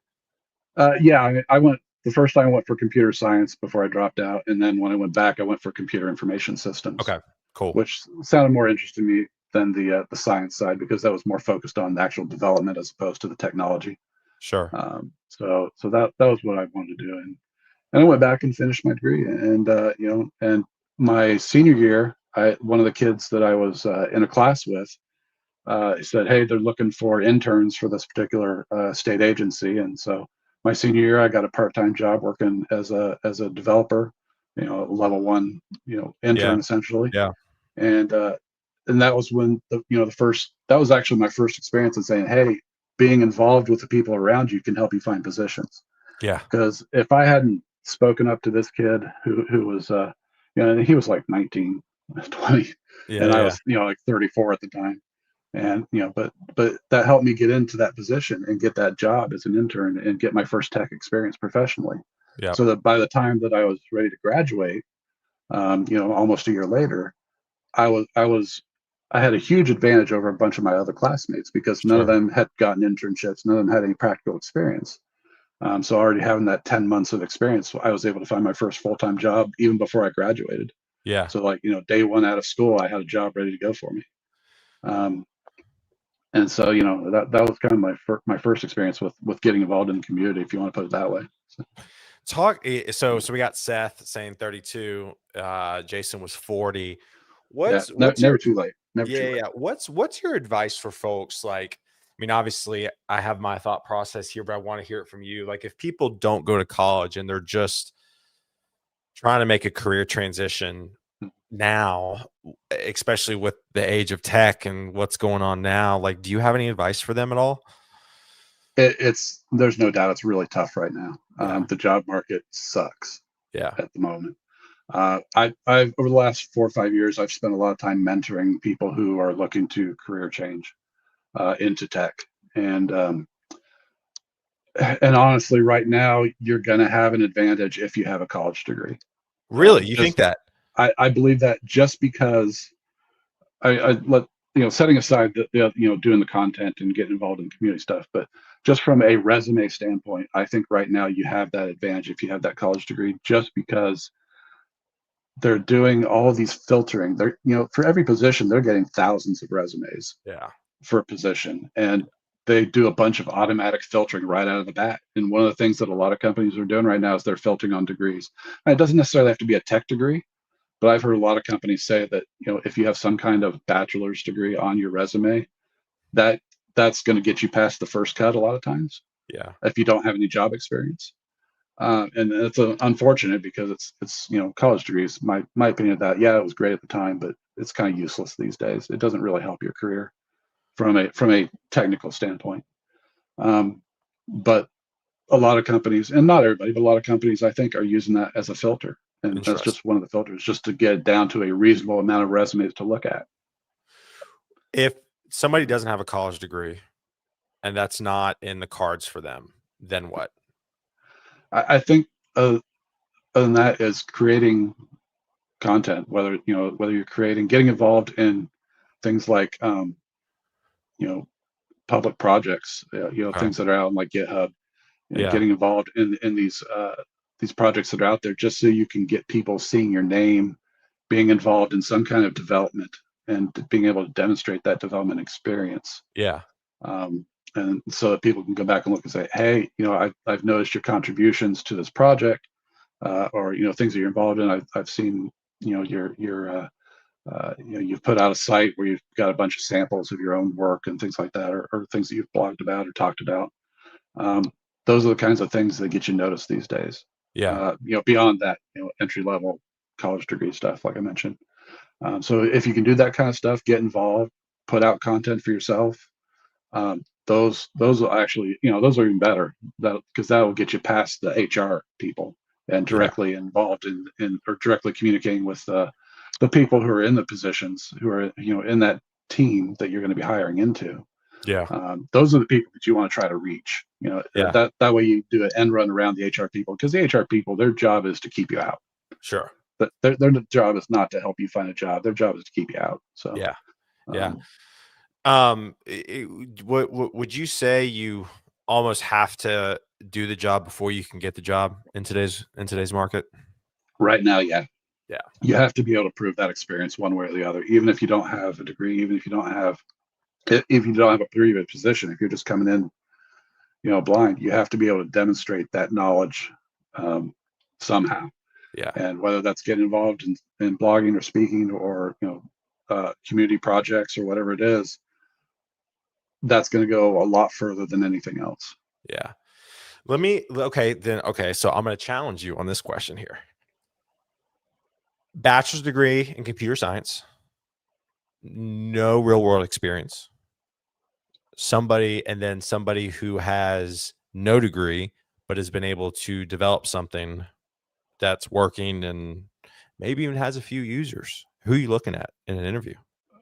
Speaker 2: Yeah, I went the first time I went for computer science before I dropped out. And then when I went back, I went for computer information systems,
Speaker 1: Okay, cool.
Speaker 2: which sounded more interesting to me than the science side, because that was more focused on the actual development as opposed to the technology.
Speaker 1: Sure.
Speaker 2: So that was what I wanted to do, and I went back and finished my degree, and my senior year, I one of the kids that I was in a class with said, "Hey, they're looking for interns for this particular state agency," and so my senior year, I got a part-time job working as a developer, level one,
Speaker 1: Yeah.
Speaker 2: intern essentially,
Speaker 1: Yeah.
Speaker 2: and uh, and that was when the first that was actually my first experience in saying, hey, being involved with the people around you can help you find positions.
Speaker 1: Yeah.
Speaker 2: Because if I hadn't spoken up to this kid who was and he was like 19, 20,
Speaker 1: Yeah.
Speaker 2: and I
Speaker 1: Yeah.
Speaker 2: was like 34 at the time, and but that helped me get into that position and get that job as an intern and get my first tech experience professionally,
Speaker 1: Yeah.
Speaker 2: so that by the time that I was ready to graduate, almost a year later, I had a huge advantage over a bunch of my other classmates because none of
Speaker 1: Sure.
Speaker 2: them had gotten internships, none of them had any practical experience. So already having that 10 months of experience, I was able to find my first full-time job even before I graduated.
Speaker 1: Yeah.
Speaker 2: So like, day one out of school, I had a job ready to go for me. Um, and so, that was kind of my first experience with getting involved in the community, if you want to put it that way. So,
Speaker 1: So we got Seth saying 32, Jason was 40.
Speaker 2: yeah,
Speaker 1: What's
Speaker 2: never
Speaker 1: your
Speaker 2: too late. Never too
Speaker 1: Yeah,
Speaker 2: late.
Speaker 1: yeah. What's your advice for folks? Like, I mean, obviously I have my thought process here, but I want to hear it from you. Like, if people don't go to college and they're just trying to make a career transition now, especially with the age of tech and what's going on now, like, do you have any advice for them at all?
Speaker 2: It's There's no doubt it's really tough right now.
Speaker 1: Yeah.
Speaker 2: The job market sucks
Speaker 1: Yeah.
Speaker 2: at the moment. I've over the last 4 or 5 years, I've spent a lot of time mentoring people who are looking to career change into tech, and and honestly, right now, you're going to have an advantage if you have a college degree.
Speaker 1: Really? You think
Speaker 2: Just
Speaker 1: that?
Speaker 2: I believe that just because I let setting aside doing the content and getting involved in community stuff, but just from a resume standpoint, I think right now you have that advantage if you have that college degree, just because they're doing all these filtering. They're for every position they're getting thousands of resumes
Speaker 1: Yeah.
Speaker 2: for a position, and they do a bunch of automatic filtering right out of the bat. And one of the things that a lot of companies are doing right now is they're filtering on degrees. And it doesn't necessarily have to be a tech degree, but I've heard a lot of companies say that if you have some kind of bachelor's degree on your resume, that that's going to get you past the first cut a lot of times
Speaker 1: Yeah.
Speaker 2: if you don't have any job experience. And it's unfortunate because it's college degrees. My opinion of that, yeah, it was great at the time, but it's kind of useless these days. It doesn't really help your career from a technical standpoint. Um, but a lot of companies, and not everybody, but a lot of companies, I think, are using that as a filter, and that's
Speaker 1: Interesting.
Speaker 2: just one of the filters, just to get down to a reasonable amount of resumes to look at.
Speaker 1: If somebody doesn't have a college degree and that's not in the cards for them, then what?
Speaker 2: I think other than that is creating content, whether you're creating, getting involved in things like you know public projects,
Speaker 1: Okay.
Speaker 2: things that are out on like GitHub,
Speaker 1: Yeah.
Speaker 2: getting involved in these projects that are out there, just so you can get people seeing your name, being involved in some kind of development, and being able to demonstrate that development experience.
Speaker 1: Yeah.
Speaker 2: Um, and so that people can go back and look and say, hey, I've noticed your contributions to this project, or things that you're involved in. I've seen you've put out a site where you've got a bunch of samples of your own work and things like that, or things that you've blogged about or talked about. Um, those are the kinds of things that get you noticed these days.
Speaker 1: Yeah.
Speaker 2: Beyond that, entry level college degree stuff, like I mentioned. So if you can do that kind of stuff, get involved, put out content for yourself. Those will actually, those are even better, because that will get you past the HR people and
Speaker 1: Yeah.
Speaker 2: directly involved in or directly communicating with the people who are in the positions, who are in that team that you're going to be hiring into.
Speaker 1: Yeah.
Speaker 2: Those are the people that you want to try to reach.
Speaker 1: Yeah.
Speaker 2: That way you do an end run around the HR people, because the HR people, their job is to keep you out.
Speaker 1: Sure.
Speaker 2: But their job is not to help you find a job. Their job is to keep you out. So,
Speaker 1: Yeah. Yeah.
Speaker 2: um,
Speaker 1: What would you say you almost have to do the job before you can get the job in today's market?
Speaker 2: right now, yeah,
Speaker 1: Yeah.
Speaker 2: you have to be able to prove that experience one way or the other, even if you don't have a degree, even if you don't have a previous position, if you're just coming in, blind, you have to be able to demonstrate that knowledge, um, somehow.
Speaker 1: Yeah.
Speaker 2: And whether that's getting involved in blogging or speaking, or community projects or whatever it is, that's going to go a lot further than anything else.
Speaker 1: Yeah. Okay, so I'm going to challenge you on this question here. Bachelor's degree in computer science, no real world experience. Somebody who has no degree but has been able to develop something that's working and maybe even has a few users. Who are you looking at in an interview?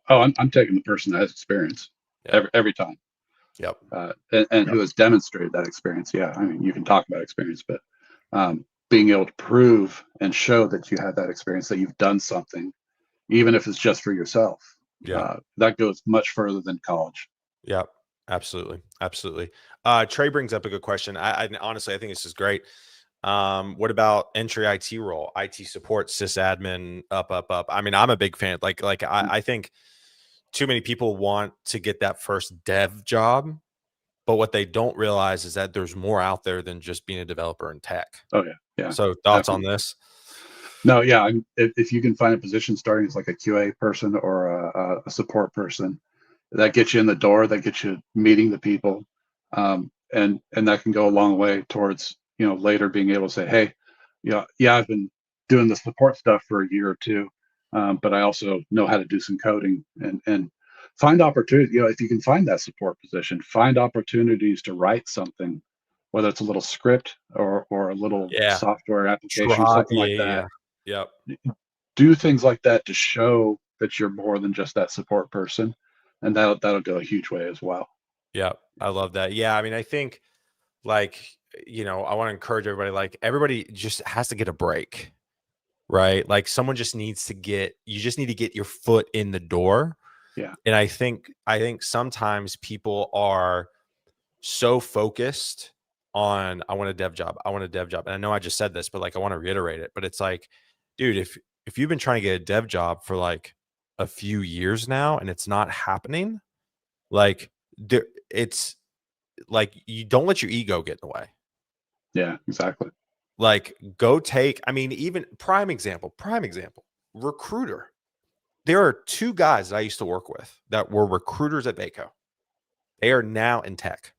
Speaker 2: Oh, I'm taking the person that has experience
Speaker 1: Yep.
Speaker 2: every time,
Speaker 1: Yep.
Speaker 2: and
Speaker 1: Yep.
Speaker 2: who has demonstrated that experience. Yeah, I mean, you can talk about experience, but being able to prove and show that you had that experience, that you've done something, even if it's just for yourself,
Speaker 1: Yeah.
Speaker 2: that goes much further than college.
Speaker 1: Yep. Absolutely. Absolutely. Trey brings up a good question. I honestly, I think this is great. What about entry IT role, IT support, sysadmin, up? I mean, I'm a big fan. I think too many people want to get that first dev job, but what they don't realize is that there's more out there than just being a developer in tech.
Speaker 2: Oh yeah, yeah,
Speaker 1: So thoughts on
Speaker 2: definitely.
Speaker 1: this?
Speaker 2: No, yeah. If you can find a position starting as like a QA person or a support person, that gets you in the door, that gets you meeting the people, and that can go a long way towards later being able to say, hey, yeah, I've been doing the support stuff for a year or two, but I also know how to do some coding, and find opportunity. If you can find that support position, find opportunities to write something, whether it's a little script or a little
Speaker 1: Yeah.
Speaker 2: software application or
Speaker 1: Try.
Speaker 2: something
Speaker 1: Yeah.
Speaker 2: like
Speaker 1: Yeah.
Speaker 2: that.
Speaker 1: Yeah. Yep.
Speaker 2: Do things like that to show that you're more than just that support person, and that'll go a huge way as well.
Speaker 1: Yep. I love that. Yeah. I mean, I think like, I want to encourage everybody, like everybody just has to get a break, right? Like you just need to get your foot in the door.
Speaker 2: Yeah,
Speaker 1: And I think sometimes people are so focused on I want a dev job. I want a dev job. And I know I just said this, but like I want to reiterate it. But it's like, dude, if you've been trying to get a dev job for like a few years now and it's not happening, like it's like you don't let your ego get in the way.
Speaker 2: yeah, exactly.
Speaker 1: Like go take, I mean, even prime example, recruiter. There are two guys that I used to work with that were recruiters at Vaco. They are now in tech.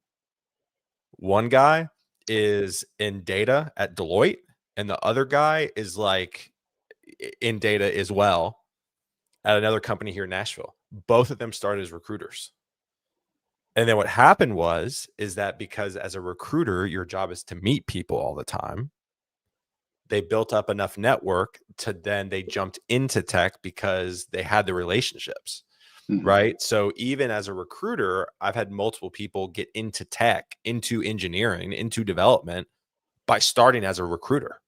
Speaker 1: One guy is in data at Deloitte, and the other guy is like in data as well at another company here in Nashville. Both of them started as recruiters. And then what happened is that because as a recruiter, your job is to meet people all the time. They built up enough network to then they jumped into tech because they had the relationships.
Speaker 2: Mhm.
Speaker 1: Right. So even as a recruiter, I've had multiple people get into tech, into engineering, into development by starting as a recruiter.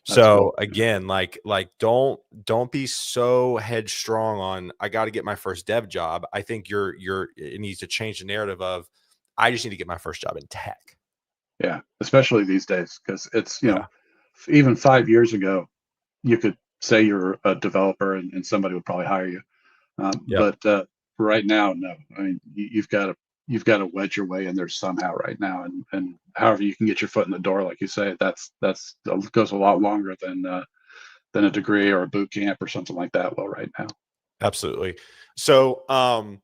Speaker 2: That's
Speaker 1: So
Speaker 2: cool.
Speaker 1: again, like don't be so headstrong on I got to get my first dev job. I think it needs to change the narrative of I just need to get my first job in tech.
Speaker 2: Yeah, especially these days, because it's,
Speaker 1: Yeah.
Speaker 2: even 5 years ago, you could say you're a developer and somebody would probably hire you.
Speaker 1: Yep.
Speaker 2: But right now, no. I mean, you've got to wedge your way in there somehow right now, and however you can get your foot in the door, like you say, that's goes a lot longer than a degree or a boot camp or something like that will right now.
Speaker 1: Absolutely. So kind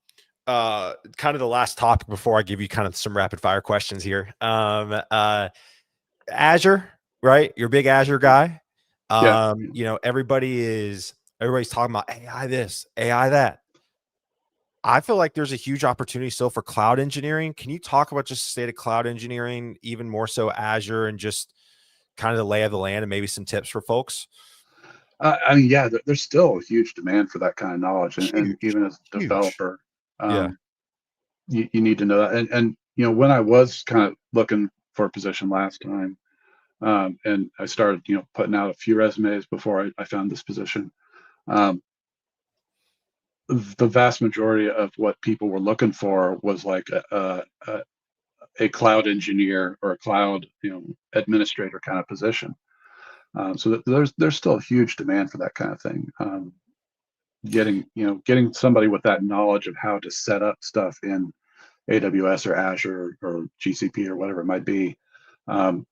Speaker 1: of the last topic before I give you kind of some rapid fire questions here. Azure, right? You're a big Azure guy.
Speaker 2: Yeah.
Speaker 1: Everybody's talking about AI this, AI that. I feel like there's a huge opportunity still for cloud engineering. Can you talk about just the state of cloud engineering, even more so Azure, and just kind of the lay of the land and maybe some tips for folks?
Speaker 2: I mean, yeah, there's still a huge demand for that kind of knowledge, and
Speaker 1: Huge,
Speaker 2: even as a
Speaker 1: huge.
Speaker 2: developer,
Speaker 1: Yeah.
Speaker 2: um, you need to know that. And when I was kind of looking for a position last time, and I started, putting out a few resumes before I found this position. Um, the vast majority of what people were looking for was like a cloud engineer or a cloud, administrator kind of position. So there's still a huge demand for that kind of thing. Getting somebody with that knowledge of how to set up stuff in AWS or Azure or GCP or whatever it might be. Um,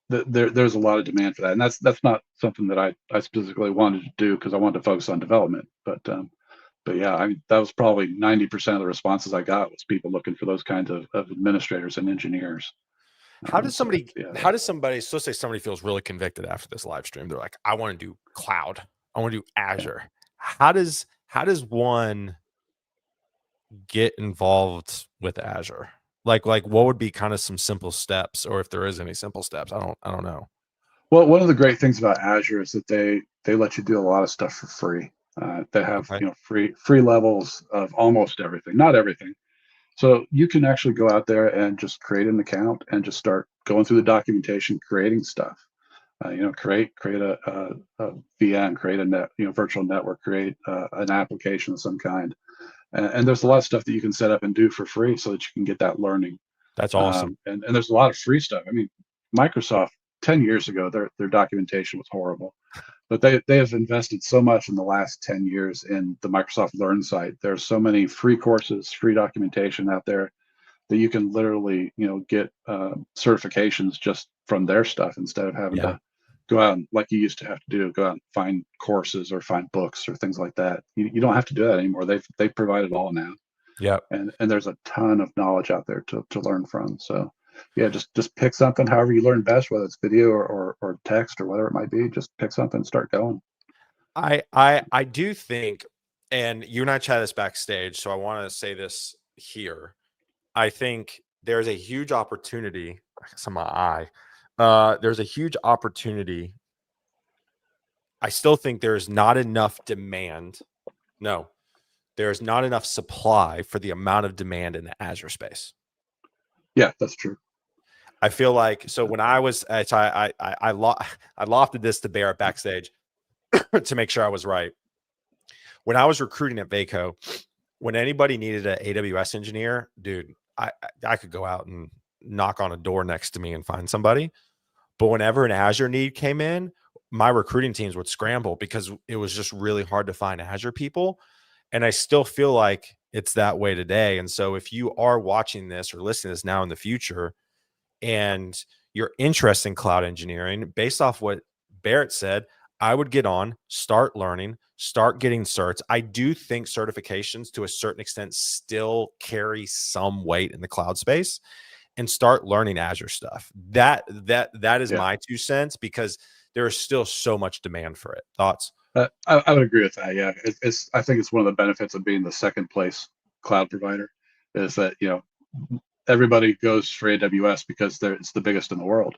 Speaker 2: there's a lot of demand for that, and that's not something that I specifically wanted to do because I wanted to focus on development. But yeah, that was probably 90% of the responses I got was people looking for those kinds of administrators and engineers. So yeah,
Speaker 1: How does somebody, so say somebody feels really convicted after this live stream. They're like, I want to do cloud. I want to do
Speaker 2: yeah.
Speaker 1: Azure. How does one get involved with Azure? Like what would be kind of some simple steps, or if there is any simple steps? I don't know.
Speaker 2: Well, one of the great things about Azure is that they let you do a lot of stuff for free. They have
Speaker 1: Okay.
Speaker 2: free levels of almost everything, not everything. So you can actually go out there and just create an account and just start going through the documentation, creating stuff. Create a VM, create a virtual network, create an application of some kind. And there's a lot of stuff that you can set up and do for free so that you can get that learning.
Speaker 1: That's awesome.
Speaker 2: And there's a lot of free stuff. I mean, Microsoft 10 years ago, their documentation was horrible, but they have invested so much in the last 10 years in the Microsoft Learn site. There's so many free courses, free documentation out there that you can literally, get certifications just from their stuff instead of having
Speaker 1: Yeah.
Speaker 2: to go out and, like you used to have to do, go out and find courses or find books or things like that. You don't have to do that anymore. They provide it all now,
Speaker 1: Yep.
Speaker 2: and there's a ton of knowledge out there to learn from. So yeah, just pick something, however you learn best, whether it's video or text or whatever it might be. Just pick something and start going.
Speaker 1: I do think, and you and I chat this backstage, so I want to say this here. I think there's a huge opportunity. I guess on my eye. There's a huge opportunity. I still think there's not enough demand. No, there's not enough supply for the amount of demand in the Azure space.
Speaker 2: Yeah, that's true.
Speaker 1: I feel like so when I was so I lofted this to Barrett backstage to make sure I was right. When I was recruiting at Vaco, when anybody needed an AWS engineer, dude, I could go out and knock on a door next to me and find somebody. But whenever an Azure need came in, my recruiting teams would scramble because it was just really hard to find Azure people. And I still feel like it's that way today. And so if you are watching this or listening to this now in the future and you're interested in cloud engineering, based off what Barrett said, I would get on, start learning, start getting certs. I do think certifications to a certain extent still carry some weight in the cloud space, and start learning Azure stuff. That is
Speaker 2: Yeah.
Speaker 1: my 2 cents, because there is still so much demand for it. Thoughts?
Speaker 2: I would agree with that. Yeah, it's I think it's one of the benefits of being the second place cloud provider is that everybody goes for AWS because it's the biggest in the world.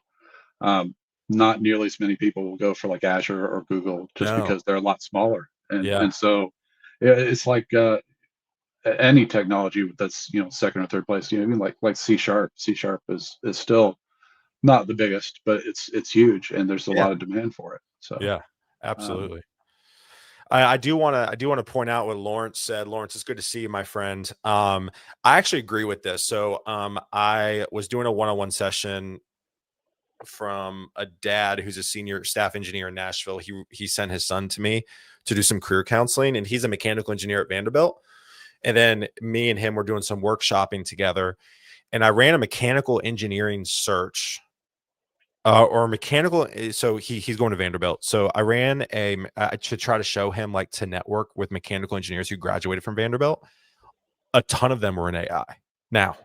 Speaker 2: Um, Not nearly as many people will go for like Azure or Google just
Speaker 1: No.
Speaker 2: because they're a lot smaller,
Speaker 1: Yeah.
Speaker 2: and so yeah, it's like any technology that's second or third place. I mean, like C#. C# is still not the biggest, but it's huge, and there's a
Speaker 1: Yeah.
Speaker 2: lot of demand for it. So
Speaker 1: Yeah.
Speaker 2: um,
Speaker 1: Absolutely. I do wanna point out what Lawrence said. Lawrence, it's good to see you, my friend. I actually agree with this. So, I was doing a one-on-one session from a dad who's a senior staff engineer in Nashville. He sent his son to me to do some career counseling, and he's a mechanical engineer at Vanderbilt. And then me and him were doing some workshopping together, and I ran a mechanical engineering search, or mechanical. So he's going to Vanderbilt. So I ran to try to show him, like, to network with mechanical engineers who graduated from Vanderbilt. A ton of them were in AI now.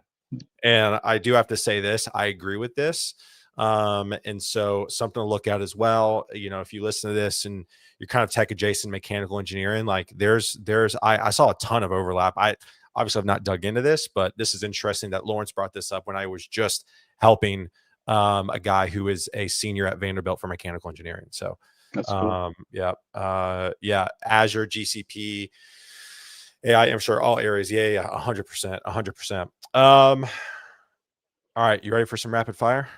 Speaker 1: And I do have to say this, I agree with this. And so something to look at as well. If you listen to this and you're kind of tech adjacent mechanical engineering, like I saw a ton of overlap. I obviously have not dug into this, but this is interesting that Lawrence brought this up when I was just helping a guy who is a senior at Vanderbilt for mechanical engineering. So
Speaker 2: that's cool.
Speaker 1: yeah, Azure, GCP, AI, I'm sure all areas. Yeah, 100%, 100%. All right, you ready for some rapid fire?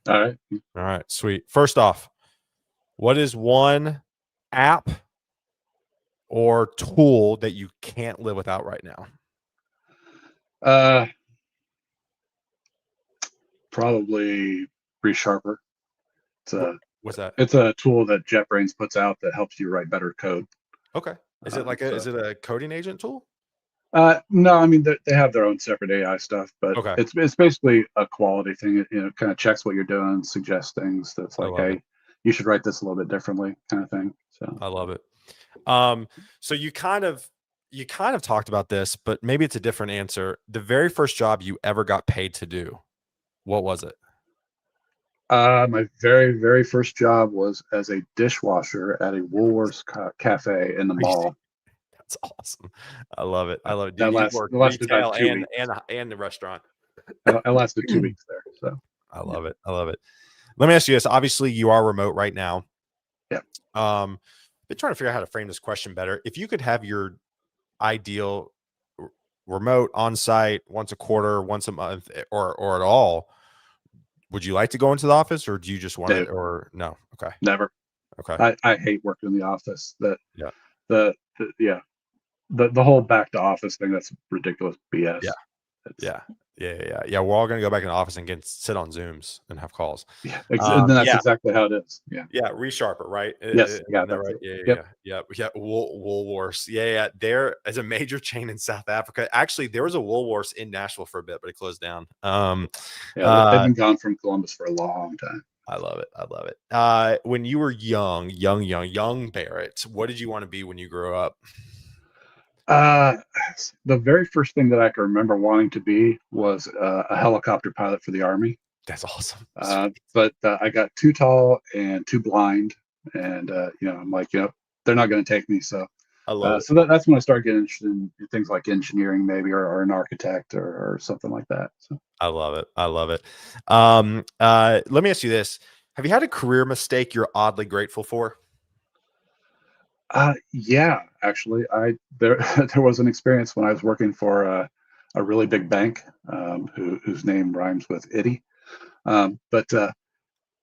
Speaker 2: All right.
Speaker 1: All right, sweet. First off, what is one app or tool that you can't live without right now?
Speaker 2: Uh, Probably ReSharper. It's
Speaker 1: What
Speaker 2: a
Speaker 1: what's that?
Speaker 2: it's a tool that JetBrains puts out that helps you write better code.
Speaker 1: Okay. Is
Speaker 2: So
Speaker 1: it a coding agent tool?
Speaker 2: no, I mean they have their own separate AI stuff, but
Speaker 1: Okay.
Speaker 2: it's basically a quality thing. It kind of checks what you're doing, suggests things that's
Speaker 1: I
Speaker 2: like,
Speaker 1: love it.
Speaker 2: hey, you should write this a little bit differently, kind of thing. So
Speaker 1: I love it. So you kind of talked about this, but maybe it's a different answer. The very first job you ever got paid to do, what was it?
Speaker 2: my very first job was as a dishwasher at a Woolworths cafe in the
Speaker 1: Crazy.
Speaker 2: mall.
Speaker 1: That's awesome. I love it. I love it.
Speaker 2: That
Speaker 1: Dude, you've
Speaker 2: last
Speaker 1: worked
Speaker 2: it lasted about
Speaker 1: retail
Speaker 2: 2 weeks.
Speaker 1: and the restaurant.
Speaker 2: I lasted 2 weeks there. So
Speaker 1: I
Speaker 2: yeah,
Speaker 1: love it. I love it. Let me ask you this. Obviously, you are remote right now.
Speaker 2: yeah.
Speaker 1: Been trying to figure out how to frame this question better. If you could have your ideal remote on site once a quarter, once a month, or at all, would you like to go into the office, or do you just want
Speaker 2: Dave,
Speaker 1: to, or no? Okay.
Speaker 2: never.
Speaker 1: Okay.
Speaker 2: I hate working in the office.
Speaker 1: Yeah.
Speaker 2: Yeah, the whole back to office thing, that's ridiculous BS.
Speaker 1: Yeah.
Speaker 2: It's
Speaker 1: Yeah. Yeah. We're all going to go back in the office and sit on Zooms and have calls.
Speaker 2: yeah, and that's
Speaker 1: Yeah.
Speaker 2: exactly how it is. Yeah.
Speaker 1: Yeah, ReSharper, right?
Speaker 2: Yes. Yeah.
Speaker 1: Isn't that
Speaker 2: That's
Speaker 1: right?
Speaker 2: it. Yep.
Speaker 1: Yeah. Woolworths. Yeah. There is a major chain in South Africa. Actually, there was a Woolworths in Nashville for a bit, but it closed down.
Speaker 2: Yeah. They've
Speaker 1: Uh,
Speaker 2: been gone from Columbus for a long time.
Speaker 1: I love it. I love it. When you were young Barrett, what did you want to be when you grew up?
Speaker 2: Uh, the very first thing that I can remember wanting to be was a helicopter pilot for the Army.
Speaker 1: That's awesome. Sweet.
Speaker 2: But I got too tall and too blind, and I'm like, they're not going to take me. So,
Speaker 1: I love it.
Speaker 2: so that's when I started getting interested in things like engineering, maybe, or an architect or something like that. So,
Speaker 1: I love it. I love it. Let me ask you this. Have you had a career mistake you're oddly grateful for?
Speaker 2: yeah, actually, I there there was an experience when I was working for a really big bank, whose name rhymes with itty. But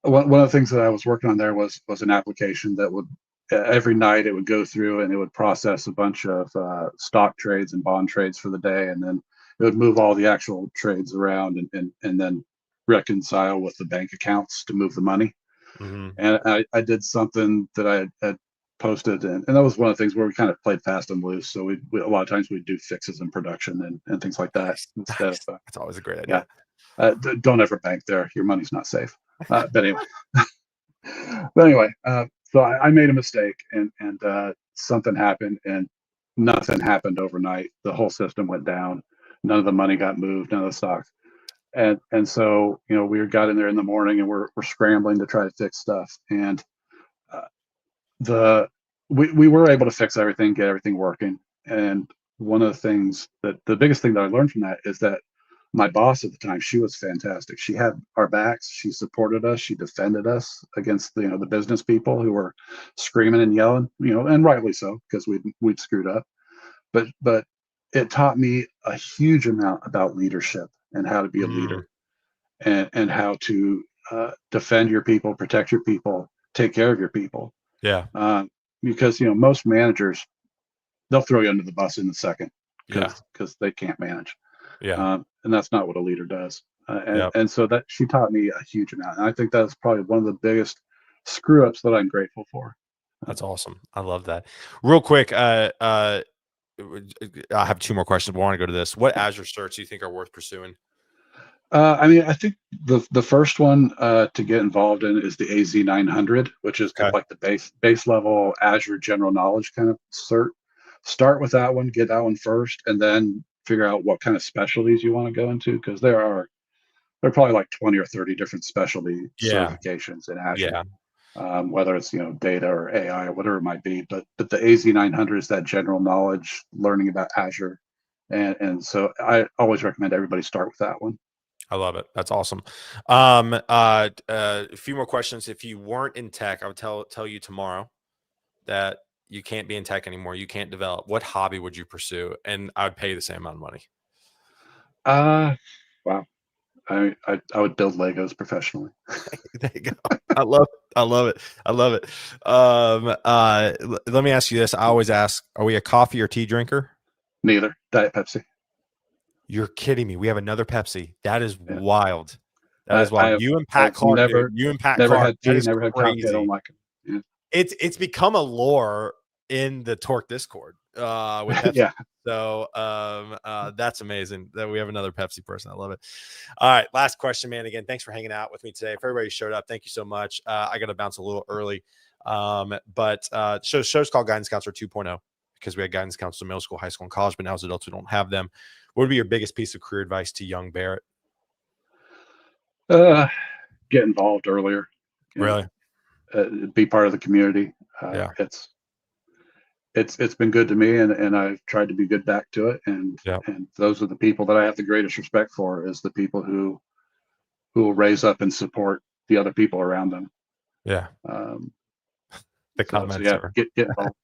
Speaker 2: one of the things that I was working on there was an application that would every night it would go through and it would process a bunch of stock trades and bond trades for the day, and then it would move all the actual trades around and then reconcile with the bank accounts to move the money.
Speaker 1: Hmm.
Speaker 2: And I did something that I had posted, and that was one of the things where we kind of played fast and loose. So a lot of times we'd do fixes in production and things like that
Speaker 1: Nice.
Speaker 2: instead of
Speaker 1: Nice. That's always a great
Speaker 2: yeah.
Speaker 1: idea.
Speaker 2: Don't ever bank there. Your money's not safe. But anyway, but anyway, So I made a mistake, and something happened, and nothing happened overnight. The whole system went down. None of the money got moved. None of the stocks. And so we got in there in the morning, and we're scrambling to try to fix stuff. And uh, the we were able to fix everything, get everything working. And one of the things that the biggest thing that I learned from that is that my boss at the time, she was fantastic. She had our backs. She supported us. She defended us against the business people who were screaming and yelling, and rightly so, because we'd screwed up. But it taught me a huge amount about leadership and how to be a
Speaker 1: Mm,
Speaker 2: leader, and how to defend your people, protect your people, take care of your people.
Speaker 1: yeah.
Speaker 2: Uh, because most managers, they'll throw you under the bus in a second
Speaker 1: Yeah.
Speaker 2: because they can't manage,
Speaker 1: Yeah.
Speaker 2: and that's not what a leader does. And
Speaker 1: Yeah.
Speaker 2: and so that she taught me a huge amount, and I think that's probably one of the biggest screw ups that I'm grateful for.
Speaker 1: That's awesome. I love that. Real quick, I have two more questions, but I want to go to this. What Azure certs do you think are worth pursuing?
Speaker 2: I mean, I think the first one to get involved in is the AZ 900, which is kind
Speaker 1: Okay.
Speaker 2: of like the base level Azure general knowledge kind of cert. Start with that one, get that one first, and then figure out what kind of specialties you want to go into, because there are probably like 20 or 30 different specialty
Speaker 1: Yeah.
Speaker 2: certifications in Azure,
Speaker 1: Yeah.
Speaker 2: whether it's data or AI or whatever it might be. But the AZ 900 is that general knowledge learning about Azure, and so I always recommend everybody start with that one.
Speaker 1: I love it. That's awesome. A few more questions. If you weren't in tech, I would tell you tomorrow that you can't be in tech anymore. You can't develop. What hobby would you pursue? And I would pay you the same amount of money.
Speaker 2: Uh, wow. I would build Legos professionally.
Speaker 1: There you go. I love it. I love it. Let me ask you this. I always ask, are we a coffee or tea drinker?
Speaker 2: Neither. Diet Pepsi.
Speaker 1: You're kidding me. We have another Pepsi. That is
Speaker 2: Yeah.
Speaker 1: wild. That
Speaker 2: I,
Speaker 1: is
Speaker 2: I
Speaker 1: wild.
Speaker 2: have
Speaker 1: You and Pat
Speaker 2: I've
Speaker 1: Clark, dude.
Speaker 2: never
Speaker 1: You and Pat
Speaker 2: never
Speaker 1: Clark.
Speaker 2: had
Speaker 1: That
Speaker 2: tea,
Speaker 1: is
Speaker 2: never had coffee. I don't
Speaker 1: crazy.
Speaker 2: like it. Yeah.
Speaker 1: It's become a lore in the Torque Discord with Pepsi.
Speaker 2: Yeah.
Speaker 1: So that's amazing that we have another Pepsi person. I love it. All right, last question, man. Again, thanks for hanging out with me today. If everybody showed up, thank you so much. I got to bounce a little early, but show's called Guidance Counselor 2.0 because we had guidance counselors in middle school, high school, and college, but now as adults we don't have them. What would be your biggest piece of career advice to young Barrett?
Speaker 2: Uh, get involved earlier. You
Speaker 1: Really?
Speaker 2: be part of the community.
Speaker 1: Yeah.
Speaker 2: It's been good to me, and I've tried to be good back to it. And
Speaker 1: Yeah.
Speaker 2: and those are the people that I have the greatest respect for, is the people who will raise up and support the other people around them.
Speaker 1: Yeah.
Speaker 2: Um,
Speaker 1: The
Speaker 2: so
Speaker 1: comments
Speaker 2: yeah,
Speaker 1: are
Speaker 2: get involved.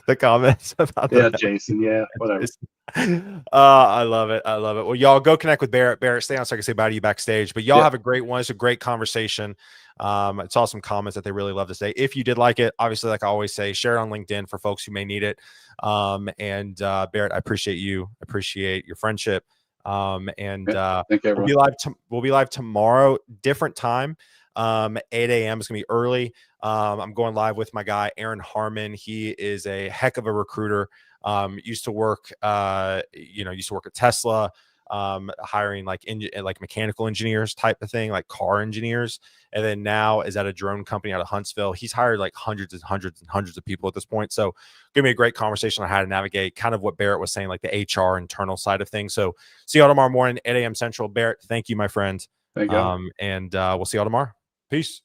Speaker 1: the comments about the
Speaker 2: Yeah, Jason. Yeah, whatever.
Speaker 1: I love it. I love it. Well, y'all go connect with Barrett. Barrett, stay on so I can say bye to you backstage. But y'all
Speaker 2: Yeah,
Speaker 1: have a great one. It's a great conversation. It's awesome comments that they really love to say. If you did like it, obviously, like I always say, share it on LinkedIn for folks who may need it. And Barrett, I appreciate you. Appreciate your friendship. And
Speaker 2: yeah. Thank you, everyone.
Speaker 1: we'll be live tomorrow, different time. 8 a.m. is gonna be early. I'm going live with my guy Aaron Harmon. He is a heck of a recruiter. Used to work at Tesla, hiring like mechanical engineers type of thing, like car engineers, and then now is at a drone company out of Huntsville. He's hired like hundreds and hundreds and hundreds of people at this point. So give me a great conversation on how to navigate kind of what Barrett was saying, like the HR internal side of things. So see y'all tomorrow morning, 8 a.m. Central. Barrett, thank you, my friend.
Speaker 2: Thank you.
Speaker 1: And we'll see y'all tomorrow. Peace.